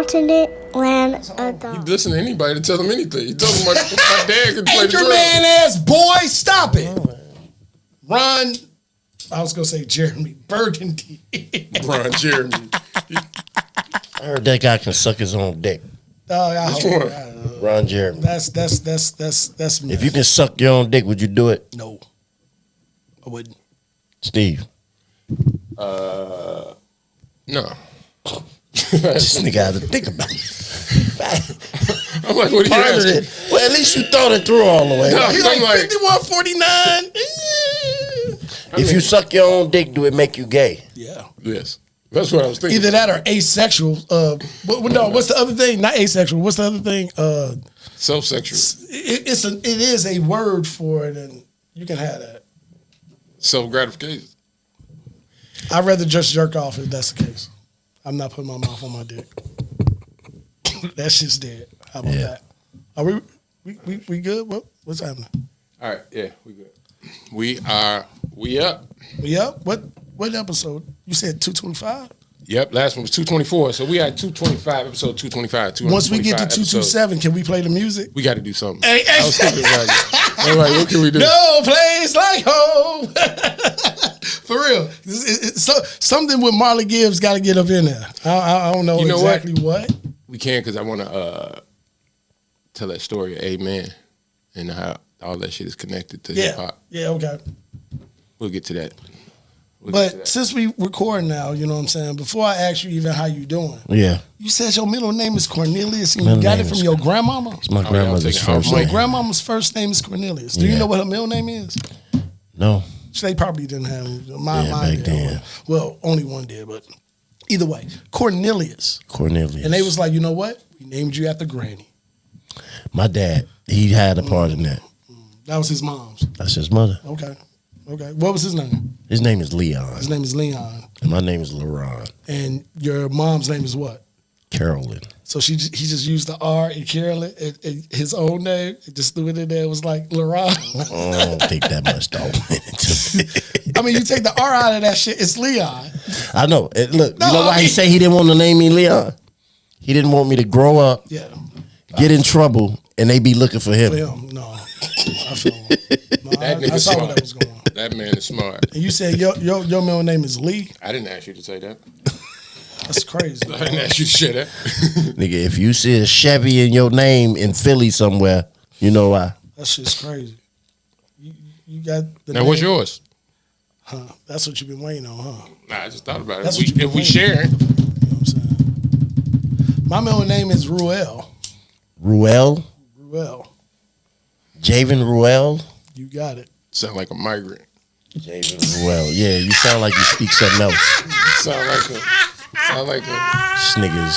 alternate land adult. You listen to anybody to tell them anything. You tell them my dad can play the Anchor drum. man ass boy, stop it. Ron, I was gonna say Jeremy Burgundy. Ron Jeremy. I heard that guy can suck his own dick. Ron Jeremy. That's me. If you can suck your own dick, would you do it? No, I wouldn't. Steve. No. This nigga had to think about it. I'm like, what are you asking? Well, at least you thought it through all the way. No, He I'm like like 51-49. If you suck your own dick, do it make you gay? Yeah. yes. That's what I was thinking. Either that or asexual. No, what's the other thing? Not asexual. What's the other thing? Self-sexual. It is a word for it, and you can have that. Self-gratification. I'd rather just jerk off if that's the case. I'm not putting my mouth on my dick. That shit's dead. How about that? Are we good? What's happening? All right, yeah, we good. We up. We up? What episode? You said 225? Yep, last one was 224. So we had 225, episode 225. Once we get to 227, can we play the music? We got to do something. Hey. I was thinking about it. All right, what can we do? No place like home. For real. Something with Marley Gibbs got to get up in there. I don't know, exactly what. We can, because I want to tell that story of Amen and how all that shit is connected to hip hop. Yeah, okay. We'll get to that. But since we recording now, you know what I'm saying, before I ask you even how you doing, you said your middle name is Cornelius and you got it from your grandmama? It's my grandmother's first name. My grandmama's first name is Cornelius. Do you know what her middle name is? No. They probably didn't have mine back then. Well, only one did, but either way, Cornelius. Cornelius. And they was like, you know what? We named you after Granny. My dad, he had a part in that. That was his mom's. That's his mother. Okay. What was his name? His name is Leon. His name is Leon. And my name is LaRon. And your mom's name is what? Carolyn. So he just used the R in Carolyn, and his own name, just threw it in there. It was like LaRon. I don't think that much though. I mean, you take the R out of that shit, it's Leon. I know. Look, you know why he say he didn't want to name me Leon? He didn't want me to grow up, get in trouble, and they be looking for him. No, I feel him. No, I saw where that was going. That man is smart. And you said your middle name is Lee? I didn't ask you to say that. That's crazy. I didn't ask you to say that. Nigga, if you see a Chevy in your name in Philly somewhere, you know why. That shit's crazy. You got the now, name. what's yours? Huh? That's what you've been waiting on, huh? Nah, I just thought about it. That's If we share it. You know what I'm saying? My middle name is Ruel. Ruel? Javen Ruel? You got it. Sound like a migrant. Javen Ruel. Yeah, you sound like you speak something else. Sound like Sniggers.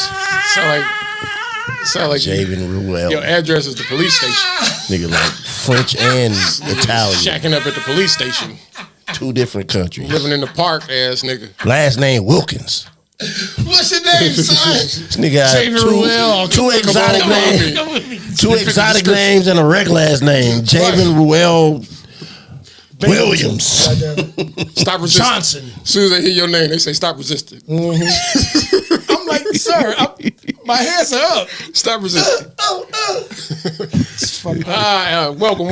Sound like Javen Ruel. Your address is the police station. Nigga like French and Italian. Shacking up at the police station. Two different countries. Living in the park, ass nigga. Last name Wilkins. What's your name, son? This nigga got two exotic names. Two exotic names and a regular ass name. Javen Ruel Williams. Stop resisting. Johnson. As soon as they hear your name, they say stop resisting. I'm like, sir, my hands are up. Stop resisting. It's funny. Welcome,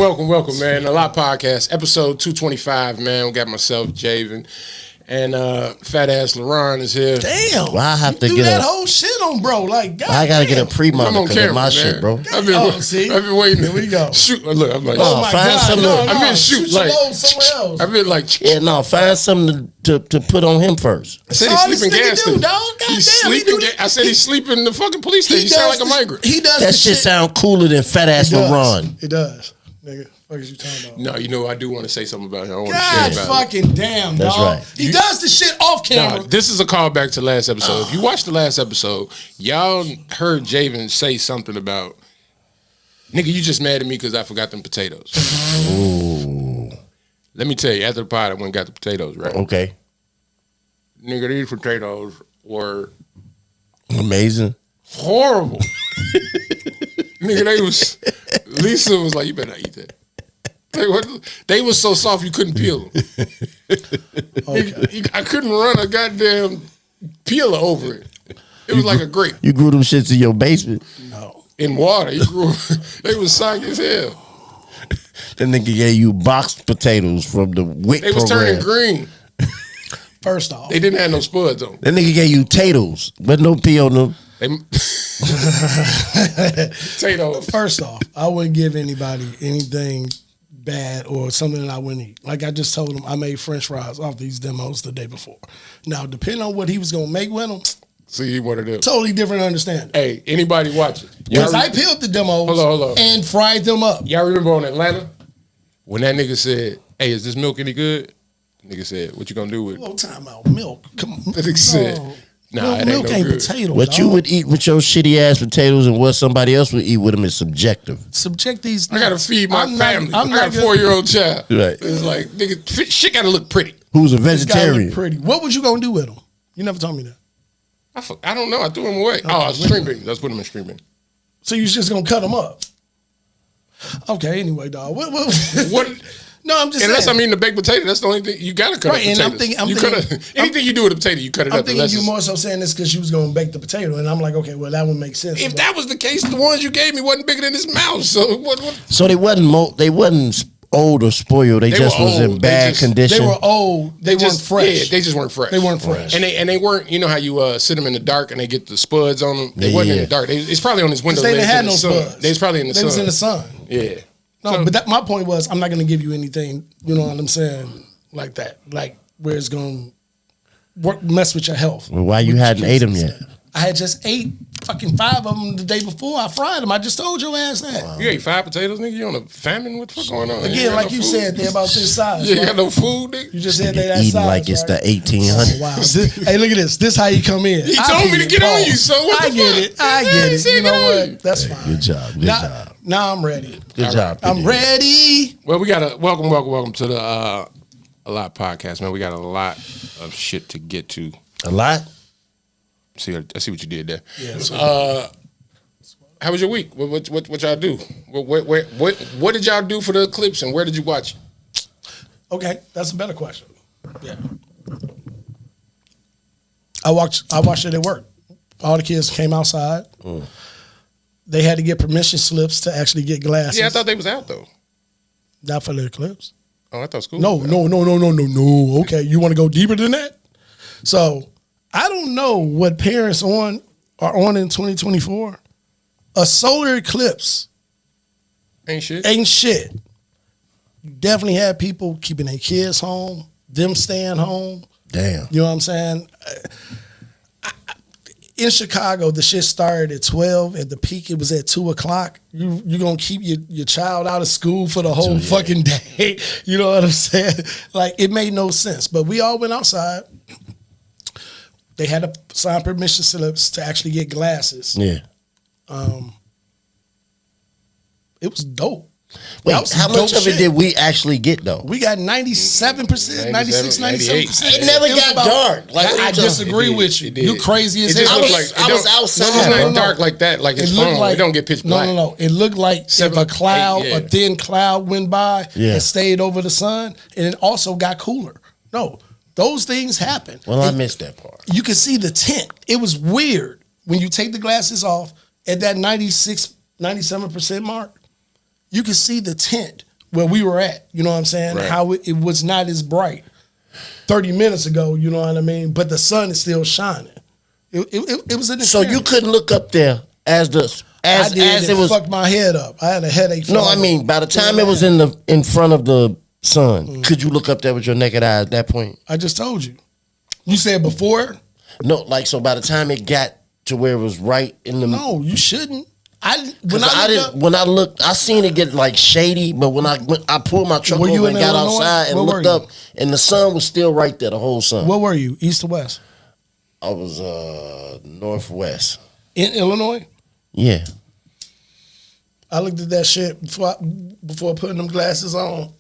man. A Lot Podcast, episode 225, man. We got myself, Javen, and fat ass LaRon is here. Damn. Well, I have to do get that whole shit on bro. Like, God I gotta get a pre-monitor I'm on camera, of my man. shit, bro. I've been waiting. Here we go. Shoot, look, I'm like, Oh my find God, something. no, I've been shoot your like load somewhere else. I've been like, Yeah, no, find something to put on him first. I said That's all he's sleeping this nigga gas do, station. dog. He's Goddamn, he sleeping. do that I said he's sleeping in the fucking police station. He sound like a migrant. He does That the shit sound cooler than fat ass LaRon. It does. Nigga, what is you talking about? No, you know I do want to say something about him. I want to God share about it. fucking damn, That's dog. right. He does the shit off camera. Nah, this is a callback to last episode. If you watched the last episode, y'all heard Javen say something about, nigga, you just mad at me because I forgot them potatoes. Ooh. Let me tell you, after the pod, I went and got the potatoes, right? Okay. Nigga, these potatoes were Amazing. horrible. Nigga, Lisa was like, you better not eat that. They was so soft you couldn't peel them. Okay. I couldn't run a goddamn peeler over it. It was like a grape. You grew them shits in your basement. No. In water. You grew. They was soggy as hell. That nigga gave you boxed potatoes from the WIC They was program. turning green. First off, They didn't have no spuds on. That nigga gave you potatoes, but no pee on them. They potatoes. First off, I wouldn't give anybody anything bad or something that I wouldn't eat. Like I just told him, I made French fries off these demos the day before. Now, depending on what he was gonna make with them, See, he one of them. totally different understanding. Hey, anybody watching? Because I peeled the demos Hold on. and fried them up. Y'all remember on Atlanta when that nigga said, "Hey, is this milk any good?" Nigga said, "What you gonna do with it?" Little time out, milk. Come on. That nigga said, "Nah, it ain't milk no ain't good." potatoes. What dog. you would eat with your shitty ass potatoes and what somebody else would eat with them is subjective. subject these. I gotta feed my family. I'm I got a 4-year-old child. Right. It's like, nigga, shit gotta look pretty. Who's a It's gotta look vegetarian? pretty. What was you gonna do with them? You never told me that. I don't know. I threw them away. Oh, string beans. Let's put them in string beans. So you was just gonna cut them up? Okay. Anyway, dog. What? What? No, I'm just Unless saying. I'm eating the baked potato, that's the only thing you gotta cut Right, up and potatoes. I'm thinking- I'm you thinking- coulda- anything you do with a potato, you cut it I'm up. thinking unless you it's- more so saying this because you was gonna bake the potato, and I'm like, okay, well that would make sense. If that was the case, the ones you gave me wasn't bigger than his mouth. So what? So they wasn't old or spoiled. They just were was old. in They bad just- condition. they were old, they weren't just, fresh. Yeah, they just weren't fresh. They weren't fresh. And they weren't. You know how you sit them in the dark and they get the spuds on them. They Yeah, wasn't in yeah. the dark. It's probably on his window. They didn't ledge have in no the sun. spuds. They was probably in the They sun. was in the sun. Yeah. No, So- but my point was, I'm not gonna give you anything. You know what I'm saying? Like that, like where it's gonna mess with your health. Well, why you hadn't ate them yet? I had just ate fucking 5 of them the day before. I fried them. I just told your ass that. You ate 5 potatoes, nigga. You on a famine? What the fuck going on? Again, got like no you food? said, they're about this size. You ain't right? got no food, nigga. You just said they that Eating size. like it's right? the 1800s. Wow. Hey, look at this. This how you come in. He told me to get on you, so what I the get fuck? it. I Yeah, get he it. said You know get on you. what? That's fine. Good job. Good job. Now I'm ready. Good job. I'm PD. ready. Well, we got to welcome to the A Lot podcast, man. We got a lot of shit to get to. A lot. See, I see what you did there. Yeah. How was your week? What y'all do? What did y'all do for the Eclipse, and where did you watch it? Okay, that's a better question. Yeah. I watched it at work. All the kids came outside. They had to get permission slips to actually get glasses. Yeah, I thought they was out though. Not for the Eclipse. Oh, I thought school. No. Okay, you want to go deeper than that? So I don't know what parents are on in 2024. A solar eclipse Ain't shit. ain't shit. You definitely had people keeping their kids home, them staying home. Damn. You know what I'm saying? In Chicago, the shit started at 12. At the peak, it was at 2 o'clock. You gonna keep your child out of school for the whole fucking day. You know what I'm saying? Like, it made no sense. But we all went outside. They had to sign permission slips to actually get glasses. Yeah. It was dope. Wait, That was some how much dope of it shit. did we actually get though? We got 97%, 96, 97%. It never got dark. Like, I disagree It did. with you. It did. You crazy as It just hell. looked I like was- it I was don't- outside. It's not No. dark like that. Like it's looked phone. It don't get pitch black. No. It looked like 7, if a cloud, 8, yeah. a thin cloud went by Yeah. and stayed over the sun, and it also got cooler. No, those things happen. Well, I missed that part. You could see the tint. It was weird when you take the glasses off at that 96, 97% mark. You could see the tint where we were at. You know what I'm saying? Right. How it was not as bright 30 minutes ago. You know what I mean? But the sun is still shining. It was an So you experience. couldn't look up there as I did. as it was. Fucked my head up. I had a headache. No, I mean by the time it was in front of the sun, could you look up there with your naked eye at that point? I just told you. You said before? No, like so by the time it got to where it was right in the No, you shouldn't. When when I looked, I seen it get like shady, but when I pulled my truck Were you over and in got Illinois? outside and Where were looked you? up, and the sun was still right there, the whole sun. Where were you? East or west? I was northwest. In Illinois? Yeah. I looked at that shit before putting them glasses on.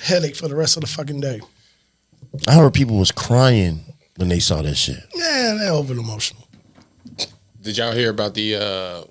Headache for the rest of the fucking day. I heard people was crying when they saw that shit. Yeah, they're over emotional. Did y'all hear about the?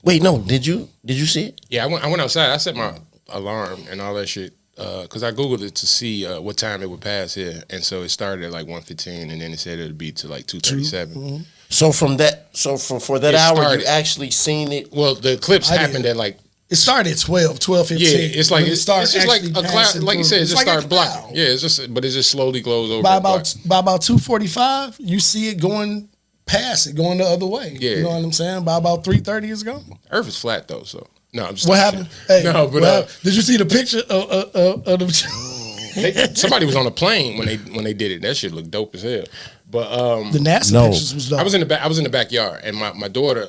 Wait, no, did you see it? Yeah, I went outside. I set my alarm and all that shit because I googled it to see what time it would pass here, and so it started at like 1:15, and then it said it would be to like 2:37. So from that, for that It hour, started. you actually seen it. Well, the eclipse I happened did. at like. It started at 12, 15. Yeah, it's like When it it's started just like actually a cloud. passing Like you through. said, it It's just like a started cloud. blocking. Yeah, it's just, but it just slowly glows over. By and blocks. about 2:45, you see it going past it, going the other way. Yeah. You know what I'm saying? By about 3:30, it's gone. Earth is flat though, so no. I'm just What talking happened? shit. Hey, No, but what happened? Did you see the picture of the somebody was on a plane when they did it. That shit looked dope as hell. But the NASA No. pictures was dope. I was in the backyard, and my daughter.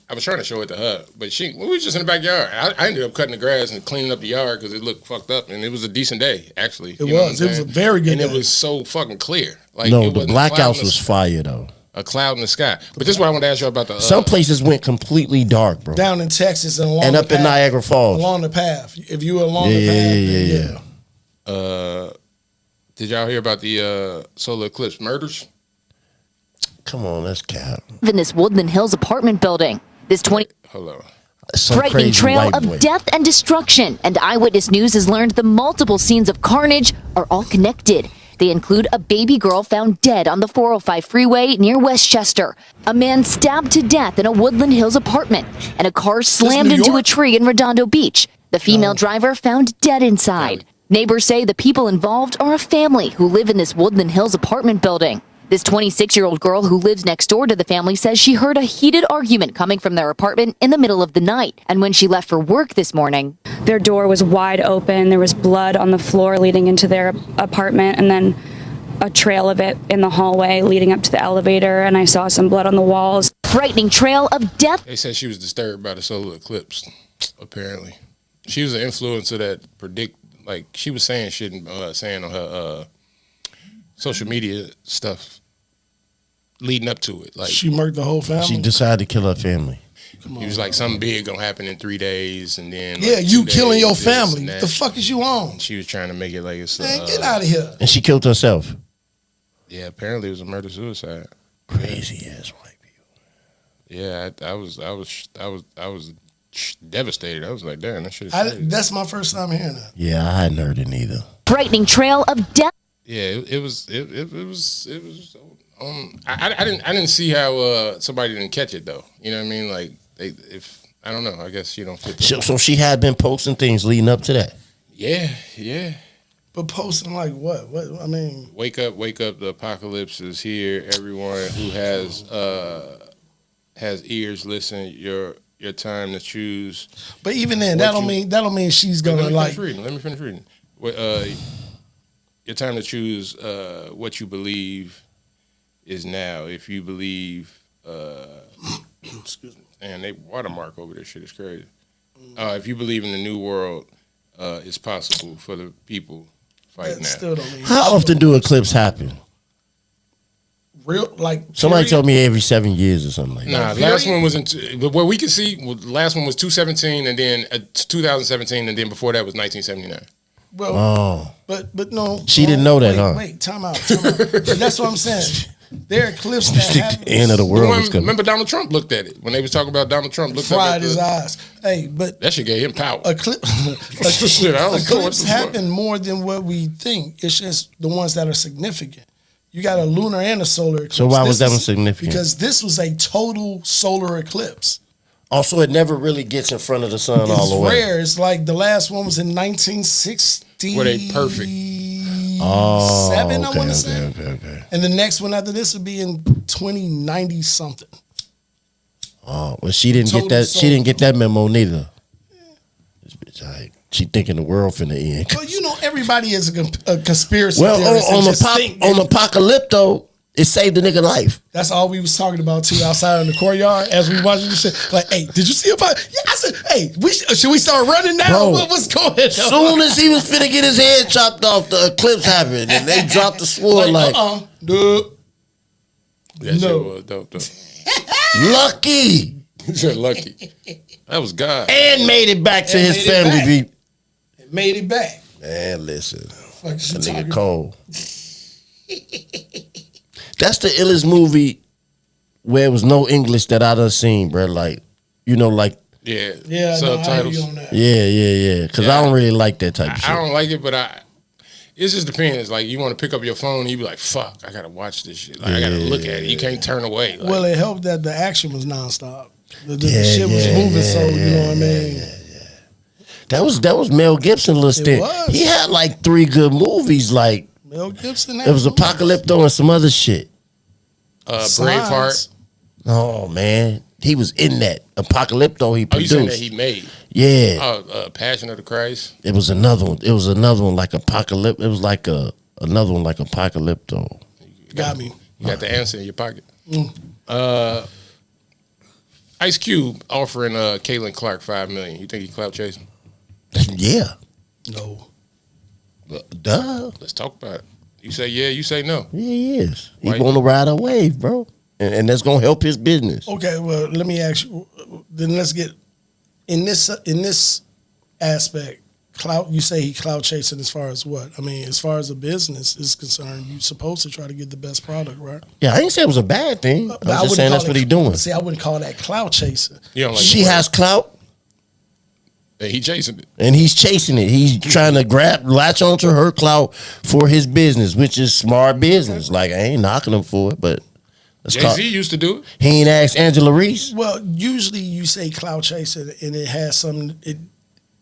I was trying to show it to her, but we was just in the backyard. I ended up cutting the grass and cleaning up the yard because it looked fucked up, and it was a decent day actually. It was a very good and it day. was so fucking clear. Like No, it the wasn't a cloud blackouts in was fire though. a cloud in the sky. But this is what I want to ask you about the. Some places went completely dark, bro. down in Texas and along And the up in path, Niagara Falls. along the path. If you were along Yeah, the yeah, path, yeah, yeah. Did y'all hear about the Solar Elcipse murders? Come on, let's cap. In this Woodland Hills apartment building. This 20 Hold on. Some frightening crazy trail white of boy. death and destruction. And Eyewitness News has learned the multiple scenes of carnage are all connected. They include a baby girl found dead on the 405 freeway near Westchester, a man stabbed to death in a Woodland Hills apartment, and a car slammed New into a York? tree in Redondo Beach. The female driver found dead inside. Neighbors say the people involved are a family who live in this Woodland Hills apartment building. This 26-year-old girl who lives next door to the family says she heard a heated argument coming from their apartment in the middle of the night. And when she left for work this morning, Their door was wide open. There was blood on the floor leading into their apartment, and then a trail of it in the hallway leading up to the elevator. And I saw some blood on the walls. frightening trail of death. They said she was disturbed by the solar eclipse. Apparently, she was an influencer that like she was saying shit, saying on her social media stuff leading up to it. Like she murked the whole family. She decided to kill her family. he was like something big gonna happen in 3 days, and then yeah, like, you 2 killing days, your this family. and What that. the fuck is you on? She was trying to make it like it's Man, get out of here. And she killed herself. yeah. Apparently, it was a murder suicide. Crazy ass white people. Yeah, I was devastated. I was like, damn, that shit is crazy. That's my first time hearing that. Yeah, I hadn't heard it neither. Frightening trail of death. Yeah, it was. I didn't see how somebody didn't catch it though. You know what I mean? Like if I don't know. I guess you don't fit. So she had been posting things leading up to that. Yeah. But posting like what? What I mean, Wake up! The apocalypse is here. Everyone who has ears, listen. Your time to choose. but even then, What that don't mean she's gonna Let like. me finish reading. Your time to choose what you believe is now. If you believe, excuse me, and they watermark over this shit is crazy. If you believe in the new world, it's possible for the people fighting That now. still don't mean How often do eclipses happen? real like. Somebody period. told me every 7 years or something like that. Nah, last one was but what we can see. Last one was 2017, and then 2017, and then before that was 1979. Well, Oh, but no, She didn't know that, wait, huh? Wait, time out. But that's what I'm saying. There are clips that the happen. end of the world is coming. Remember Donald Trump looked at it when they was talking about Donald Trump. Looked up Fried at his the, eyes. Hey, but that shit gave him power. a clip, Shit, I don't know what eclipse the fuck. happen more than what we think. It's just the ones that are significant. You got a lunar and a solar eclipse. So why was This that one is- significant? Because this was a total solar eclipse. Also, it never really gets in front of the sun all It's the way. rare. It's like the last one was in 1960. Were they perfect? Oh, Seven, I okay, wanna okay, say. okay. And the next one after this would be in 2090 something. Oh, well, she didn't Total get that. soul. She didn't get that memo neither. This bitch, she thinking the world finna end. Well, you know, everybody is a conspiracy Well, theorist. and just think on Apocalypto, it saved the nigga life. that's all we was talking about too outside in the courtyard as we watching this shit. Like, hey, did you see about? Yeah, I said, hey, should we start running now? Bro, What's going on? Soon as he was finna get his head chopped off, the eclipse happened, and they dropped the sword like dude. That shit No. was dope though. lucky, He said lucky. That was God. and made it back to And his made it back. family. It made it back. Man, listen, Fuck is you that talking nigga cold. That's the illest movie where it was no English that I done seen, bro. Like, you know, like Yeah. Yeah, no, I hear Subtitles. you on that. yeah. Because I don't really like that type of shit. I don't like it, but It just depends. Like, you want to pick up your phone and you be like, fuck, I got to watch this shit. Like, I got to look at it. You can't turn away. Like, Well, it helped that the action was nonstop. The shit was moving, so you know what I mean? That was Mel Gibson little stint. was. He had like 3 good movies. Like Mel Gibson. it was Apocalypto and some other shit. Braveheart. Oh man, he was in that Apocalypto. He Oh, you saying that produced. he made? Yeah, Passion of the Christ. it was another one. It was another one like Apocalypto. It was like another one like Apocalypto. Got me. You got the answer in your pocket. Ice Cube offering Caitlyn Clark $5 million. You think he clout chasing? Yeah, No. duh. Let's talk about it. You say yeah, you say no. Yeah, he is. He Why? want to ride a wave, bro, and that's gonna help his business. Okay, well, let me ask you. Then let's get in this aspect. Clout. You say he clout chasing as far as what? I mean, as far as a business is concerned, you're supposed to try to get the best product, right? Yeah, I ain't say it was a bad thing. I was just saying that's what he doing. See, I wouldn't call that clout chasing. You don't like She has clout. and he chasing it. And he's chasing it. He's trying to latch onto her clout for his business, which is smart business. Like, I ain't knocking him for it, but Jay-Z used to do it. he ain't asked Angela Reese. Well, usually you say clout chasing, and it has some.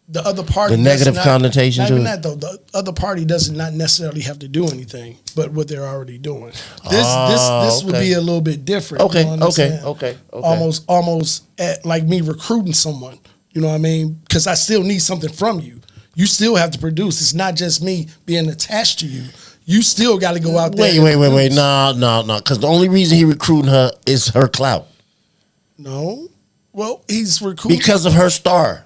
The other party, The negative does connotation Not to even it? that though. The other party does not necessarily have to do anything, but what they're already doing. This would okay. be a little bit different. Okay, you know what I'm okay, saying? okay. Almost at like me recruiting someone. You know what I mean? Because I still need something from you. You still have to produce. It's not just me being attached to you. You still got to go out there. Wait. No. Because the only reason he recruiting her is her clout. No. Well, he's recruiting Because of her star.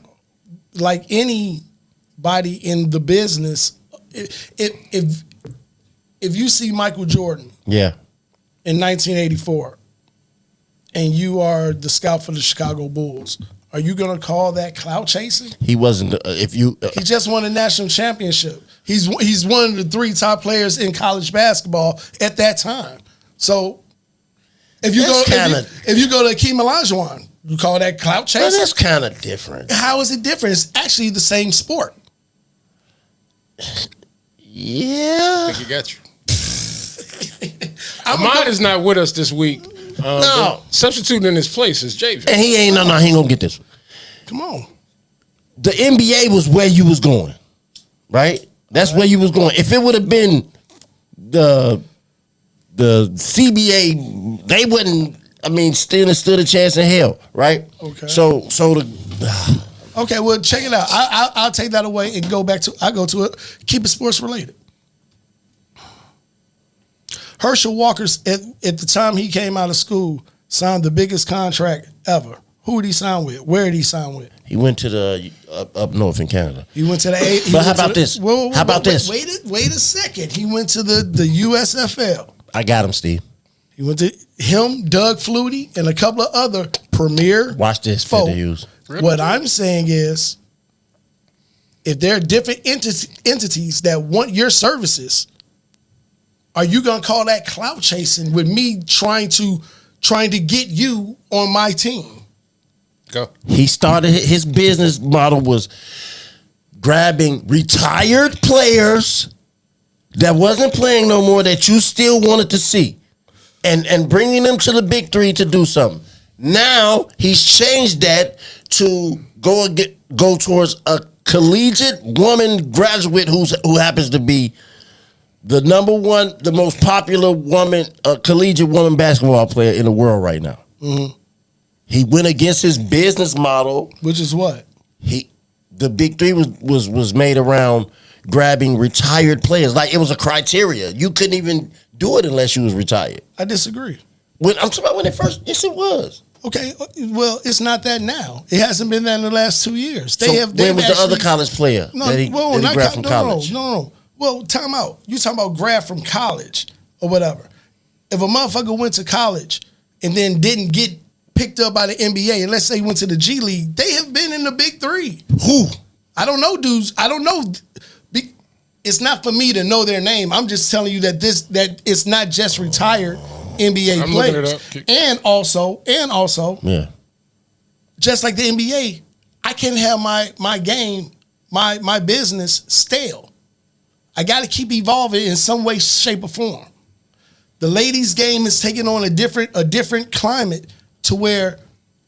like anybody in the business. If you see Michael Jordan Yeah. in 1984 and you are the scout for the Chicago Bulls, are you going to call that clout chasing? He wasn't, He just won a national championship. He's one of the 3 top players in college basketball at that time. So if you That's if you go to Akeem Olajuwon, you call that clout well, chasing? that's kind of different. How is it different? It's actually the same sport. Yeah. I think he got you. Ahmad is not with us this week. No. But substituting in his place is Javen. And he ain't, he ain't going to get this one. Come on. The NBA was where you was going, right? That's where you was going. If it would have been the CBA, they wouldn't. I mean, still stood a chance in hell, right? Okay. So the Okay, well, check it out. I'll take that away and go back to. I go to it. Keep it sports related. Herschel Walker's at the time he came out of school signed the biggest contract ever. Who did he sign with? Where did he sign with? he went to the up north in Canada. He went to the. But how about this? How about this? Wait a second. He went to the USFL. I got him, Steve. He went to him, Doug Flutie, and a couple of other premier. Watch this, folk. Fender Hughes. What I'm saying is, if there are different entities that want your services, are you gonna call that clout chasing with me trying to get you on my team? Go. He started his business model was grabbing retired players that wasn't playing no more that you still wanted to see, and bringing them to the big 3 to do something. Now he's changed that to go towards a collegiate woman graduate who happens to be the number 1, the most popular woman, collegiate woman basketball player in the world right now. Mm-hmm. He went against his business model. Which is what? The big 3 was made around grabbing retired players. Like, it was a criteria. You couldn't even do it unless you was retired. I disagree. I'm talking about when it first. Yes, it was. Okay, well, it's not that now. It hasn't been that in the last 2 years. When was the other college player that he grabbed from college? No. Well, time out. You talking about grab from college or whatever. If a motherfucker went to college and then didn't get picked up by the NBA, and let's say he went to the G League, they have been in the big 3. Who? I don't know, dudes. I don't know. It's not for me to know their name. I'm just telling you that that it's not just retired NBA I'm players. looking it up. And also, Yeah. just like the NBA, I can't have my game, my business stale. I got to keep evolving in some way, shape, or form. The ladies' game is taking on a different climate to where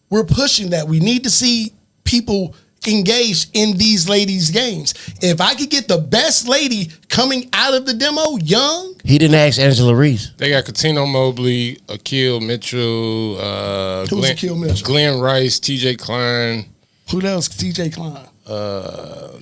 we're pushing that. We need to see people engaged in these ladies' games. If I could get the best lady coming out of the demo, young. He didn't ask Angela Reese. They got Katino Mobley, Akil Mitchell, Who's Akil Mitchell? Glenn Rice, TJ Klein. Who else? TJ Klein.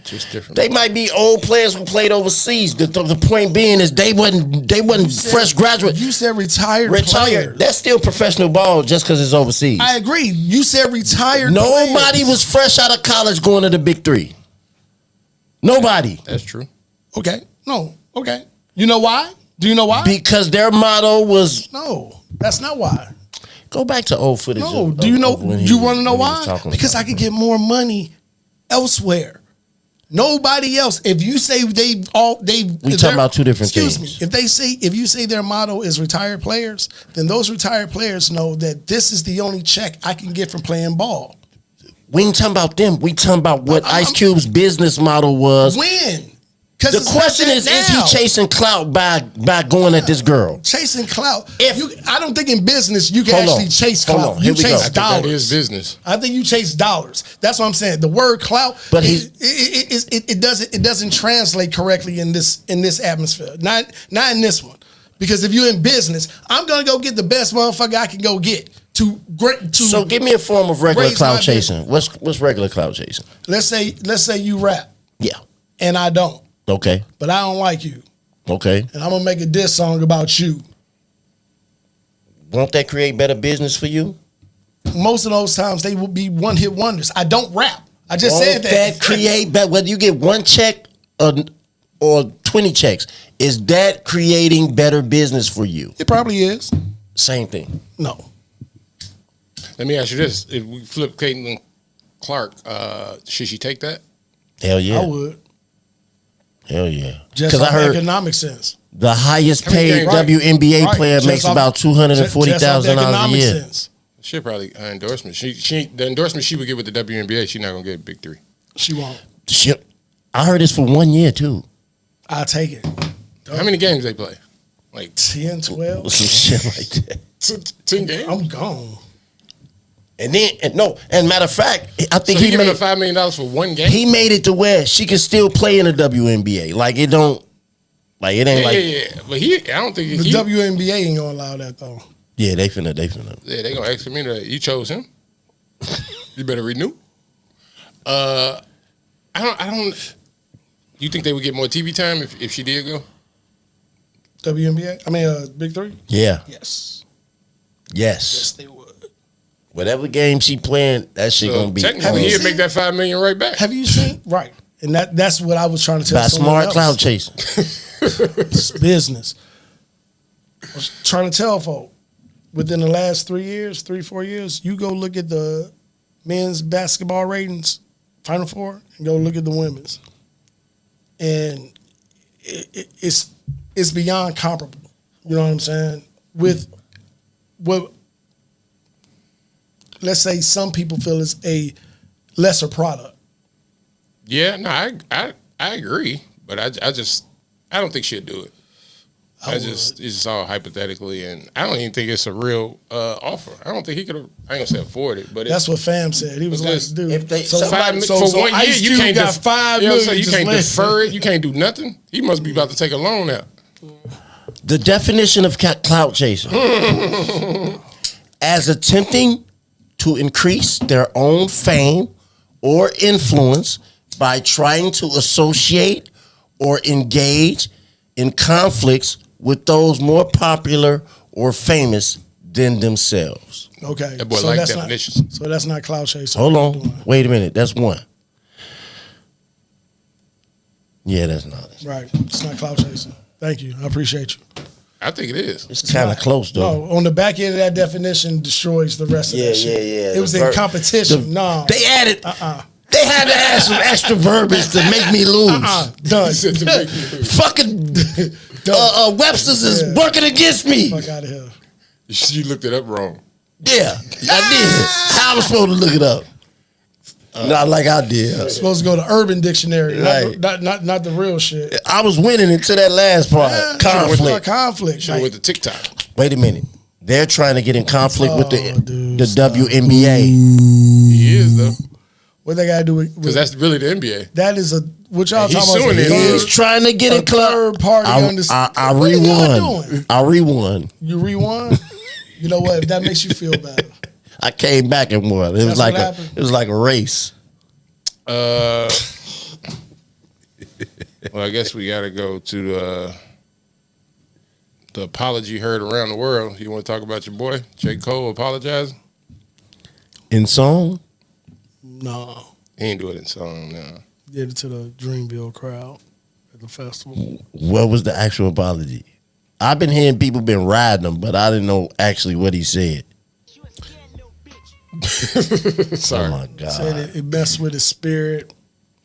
Just different. They might be old players who played overseas. The point being is they wasn't fresh graduates. You said retired players. That's still professional ball just because it's overseas. I agree. You said retired Nobody players. was fresh out of college going to the Big Three. Nobody. That's true. Okay. No. Okay. You know why? Do you know why? Because their motto was No. That's not why. go back to old footage. No. Do you know? You want to know why? Because I could could get more money elsewhere. Nobody else. If you say we talking about two different excuse things. me. If you say their motto is retired players, then those retired players know that this is the only check I can get from playing ball. We ain't talking about them. We talking about what Ice Cube's business model was. When? The question is he chasing clout by going at this girl? Chasing clout. I don't think in business you can actually chase clout. You I chase think dollars. that is business. I think you chase dollars. That's what I'm saying. The word clout, But it doesn't translate correctly in this atmosphere. Not in this one. Because if you're in business, I'm gonna go get the best motherfucker I can go get So give me a form of regular raise clout my chasing. What's regular clout chasing? Let's say you rap Yeah. and I don't, Okay. but I don't like you, Okay. and I'm gonna make a diss song about you. Won't that create better business for you? Most of those times they will be one hit wonders. I don't rap. I just Won't said that. that create better? Whether you get one check or 20 checks, is that creating better business for you? It probably is. Same thing. No. Let me ask you this: if we flip Caitlyn Clark, should she take that? Hell yeah. I would. Hell yeah. Just Because I heard economic sense. the highest I mean, paid right. WNBA Right. player Just makes off- about just off $240,000 a economic year. sense. She probably endorsement. The endorsement she would get with the WNBA, she's not gonna get Big Three. She won't. Shit. I heard it's for 1 year too. I'll take it. How many games they play? Like 10, 12. Some shit like that. 10 games. I'm gone. And matter of fact, I think So he giving made her $5 million for one game. he made it to where she can still play in the WNBA. Like it ain't Yeah. But I don't think The he. WNBA ain't gonna allow that though. Yeah, they finna. Yeah, they gonna ask me that. You chose him. You better renew. I don't. You think they would get more TV time if she did go? WNBA? I mean, Big Three? Yeah. Yes. Yes. They would. Whatever game she playing, that shit So gonna be technically, he'd make that $5 million right back. Have you seen? Right. And that's what I was trying to tell by someone smart else. cloud chasing. It's business. I was trying to tell folk, within the last 4 years, you go look at the men's basketball ratings, Final Four, and go look at the women's. And it's beyond comparable. You know what I'm saying? With what, let's say some people feel is a lesser product. Yeah, no, I agree, but I don't think she'll do it. It's just all hypothetically, and I don't even think it's a real offer. I don't think he could. I ain't gonna say afford it, but That's what Fam said. He was like, Because dude, if they- so, somebody- so, for so 1 year, Ice you Cube can't got $5 you know what I'm million. saying? You just can't listen. defer it. You can't do nothing. He must be about to take a loan out. The definition of clout chasing as attempting to increase their own fame or influence by trying to associate or engage in conflicts with those more popular or famous than themselves. Okay, That boy like that's definitions. not. So that's not cloud chasing. Hold on. Wait a minute. That's one. Yeah, that's not. Right, it's not cloud chasing. Thank you. I appreciate you. I think it is. It's kind of close though. No, on the back end of that definition destroys the rest of Yeah, that shit. yeah. It was in competition. No. They added. They had to add some extra verbiage to make me lose. Done. Fucking Webster's is working against me. Fuck out of here. You looked it up wrong. Yeah, I did. How am I supposed to look it up? Not like I did. Supposed to go to Urban Dictionary, Right. not the real shit. I was winning until that last part. Conflict. Conflict. Should have went to TikTok. Wait a minute. They're trying to get in conflict with dude, the WNBA. He is though, What they gotta do with because that's really the NBA. that is a what y'all He's talking suing about? it. He's trying to get in third party understand. I What are y'all re-won. doing? I re-won. You re-won? You know what? If that makes you feel better. I came back and won. It was That's like what a happened? it was like a race. Well, I guess we got to go to the apology heard around the world. You want to talk about your boy J. Cole apologizing? In song? No. He ain't do it in song. No. Did it to the Dreamville crowd at the festival. What was the actual apology? I've been hearing people been riding him, but I didn't know actually what he said. Sorry. Oh my God. Said it messed with his spirit.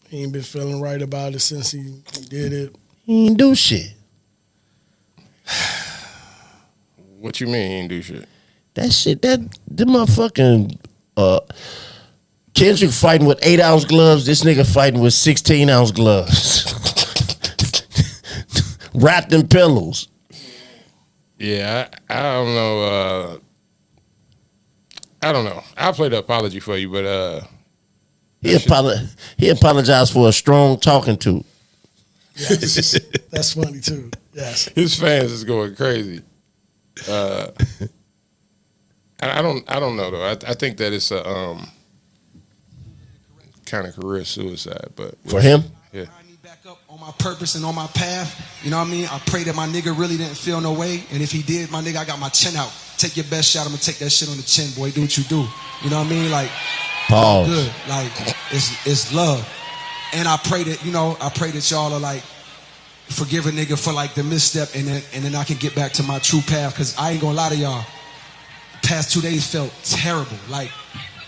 He ain't been feeling right about it since he did it. He ain't do shit. What you mean he ain't do shit? That shit, the motherfucking Kendrick fighting with 8-ounce gloves. This nigga fighting with 16-ounce gloves. Wrapped in pillows. Yeah, I don't know. I don't know. I'll play the apology for you, but He apologized for a strong talking to. Yes. That's funny too. Yes. his fans is going crazy. I don't know though. I think that it's a kind of career suicide, but For him? yeah. I need back up on my purpose and on my path. You know what I mean? I pray that my nigga really didn't feel no way. And if he did, my nigga, I got my chin out. Take your best shot. I'm gonna take that shit on the chin, boy. Do what you do. You know what I mean? Like, Pause. good. Like, it's love. And I pray that, y'all are like, forgive a nigga for like the misstep, and then I can get back to my true path. Cause I ain't gonna lie to y'all. The past 2 days felt terrible. Like,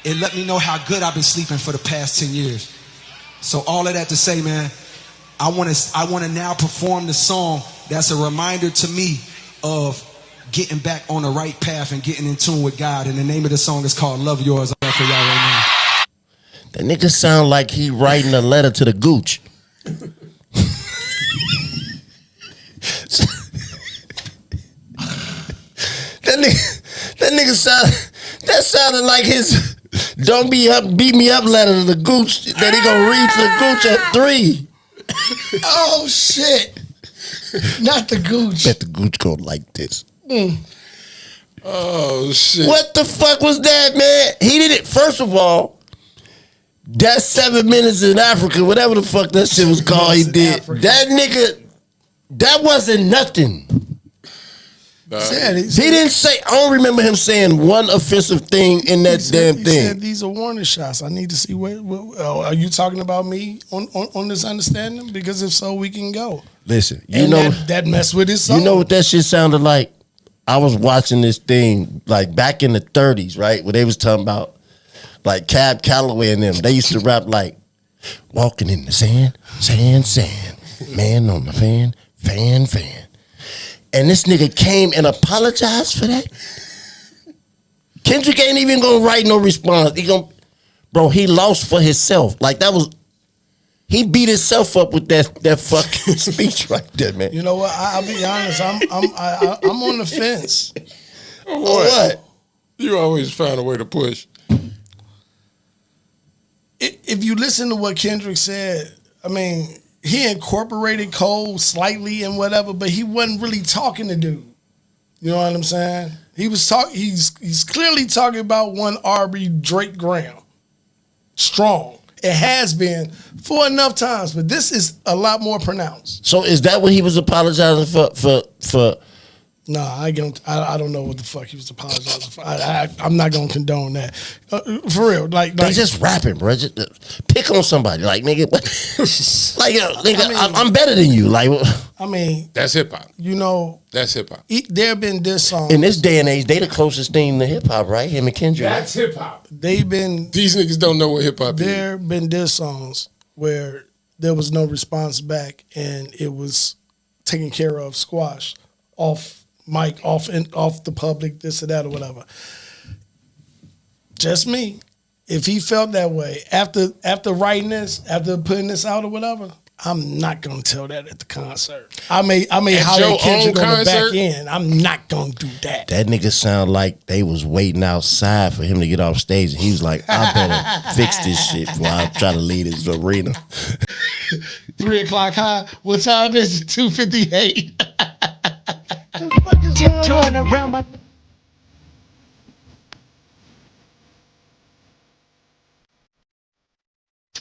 it let me know how good I've been sleeping for the past 10 years. So all of that to say, man, I wanna now perform the song that's a reminder to me of getting back on the right path and getting in tune with God. And the name of the song is called Love Yours. I'm for y'all right now. That nigga sound like he writing a letter to the gooch. That sounded like his "Don't beat me up" letter to the gooch that he gonna read to the gooch at 3. Oh shit. Not the gooch. Bet the gooch go like this. Oh shit! What the fuck was that, man? He did it. First of all, that 7 minutes in Africa, whatever the fuck that shit was called, he did. That nigga, that wasn't nothing. Said, He didn't say. I don't remember him saying one offensive thing in that damn he thing. said these are warning shots. I need to see what are you talking about me on this understanding? Because if so, we can go. Listen, you And know that messed with his song. You know what that shit sounded like? I was watching this thing like back in the 30s, right? Where they was talking about like Cab Calloway and them. They used to rap like walking in the sand, sand, man on the fan. And this nigga came and apologized for that. Kendrick ain't even gonna write no response. He lost for himself. Like that was. He beat himself up with that fucking speech right there, man. You know what? I'll be honest. I'm on the fence. What? You always find a way to push. If you listen to what Kendrick said, I mean, he incorporated Cole slightly and whatever, but he wasn't really talking to dude. You know what I'm saying? He was he's clearly talking about one Aubrey Drake Graham. Strong. It has been for enough times, but this is a lot more pronounced. So is that what he was apologizing for? No, I don't know what the fuck he was apologizing for. I'm not gonna condone that. For real, like They just rapping, bro. Just pick on somebody, like nigga. Like nigga, I'm better than you. Like, I mean, That's hip hop. you know, That's hip hop. there have been diss songs. in this day and age, they the closest thing to hip hop, right? Him and Kendrick. That's hip hop. They've been These niggas don't know what hip hop is. there have been diss songs where there was no response back and it was taken care of, squashed, off mic, off the public, this or that or whatever. Just me. if he felt that way after writing this, after putting this out or whatever, I'm not gonna tell that at the concert. I may holler at Kendrick on the back end. I'm not gonna do that. That nigga sound like they was waiting outside for him to get off stage, and he was like, "I better fix this shit before I try to leave this arena." 3 o'clock high. What time is it? 2:58. Tiptoeing around my.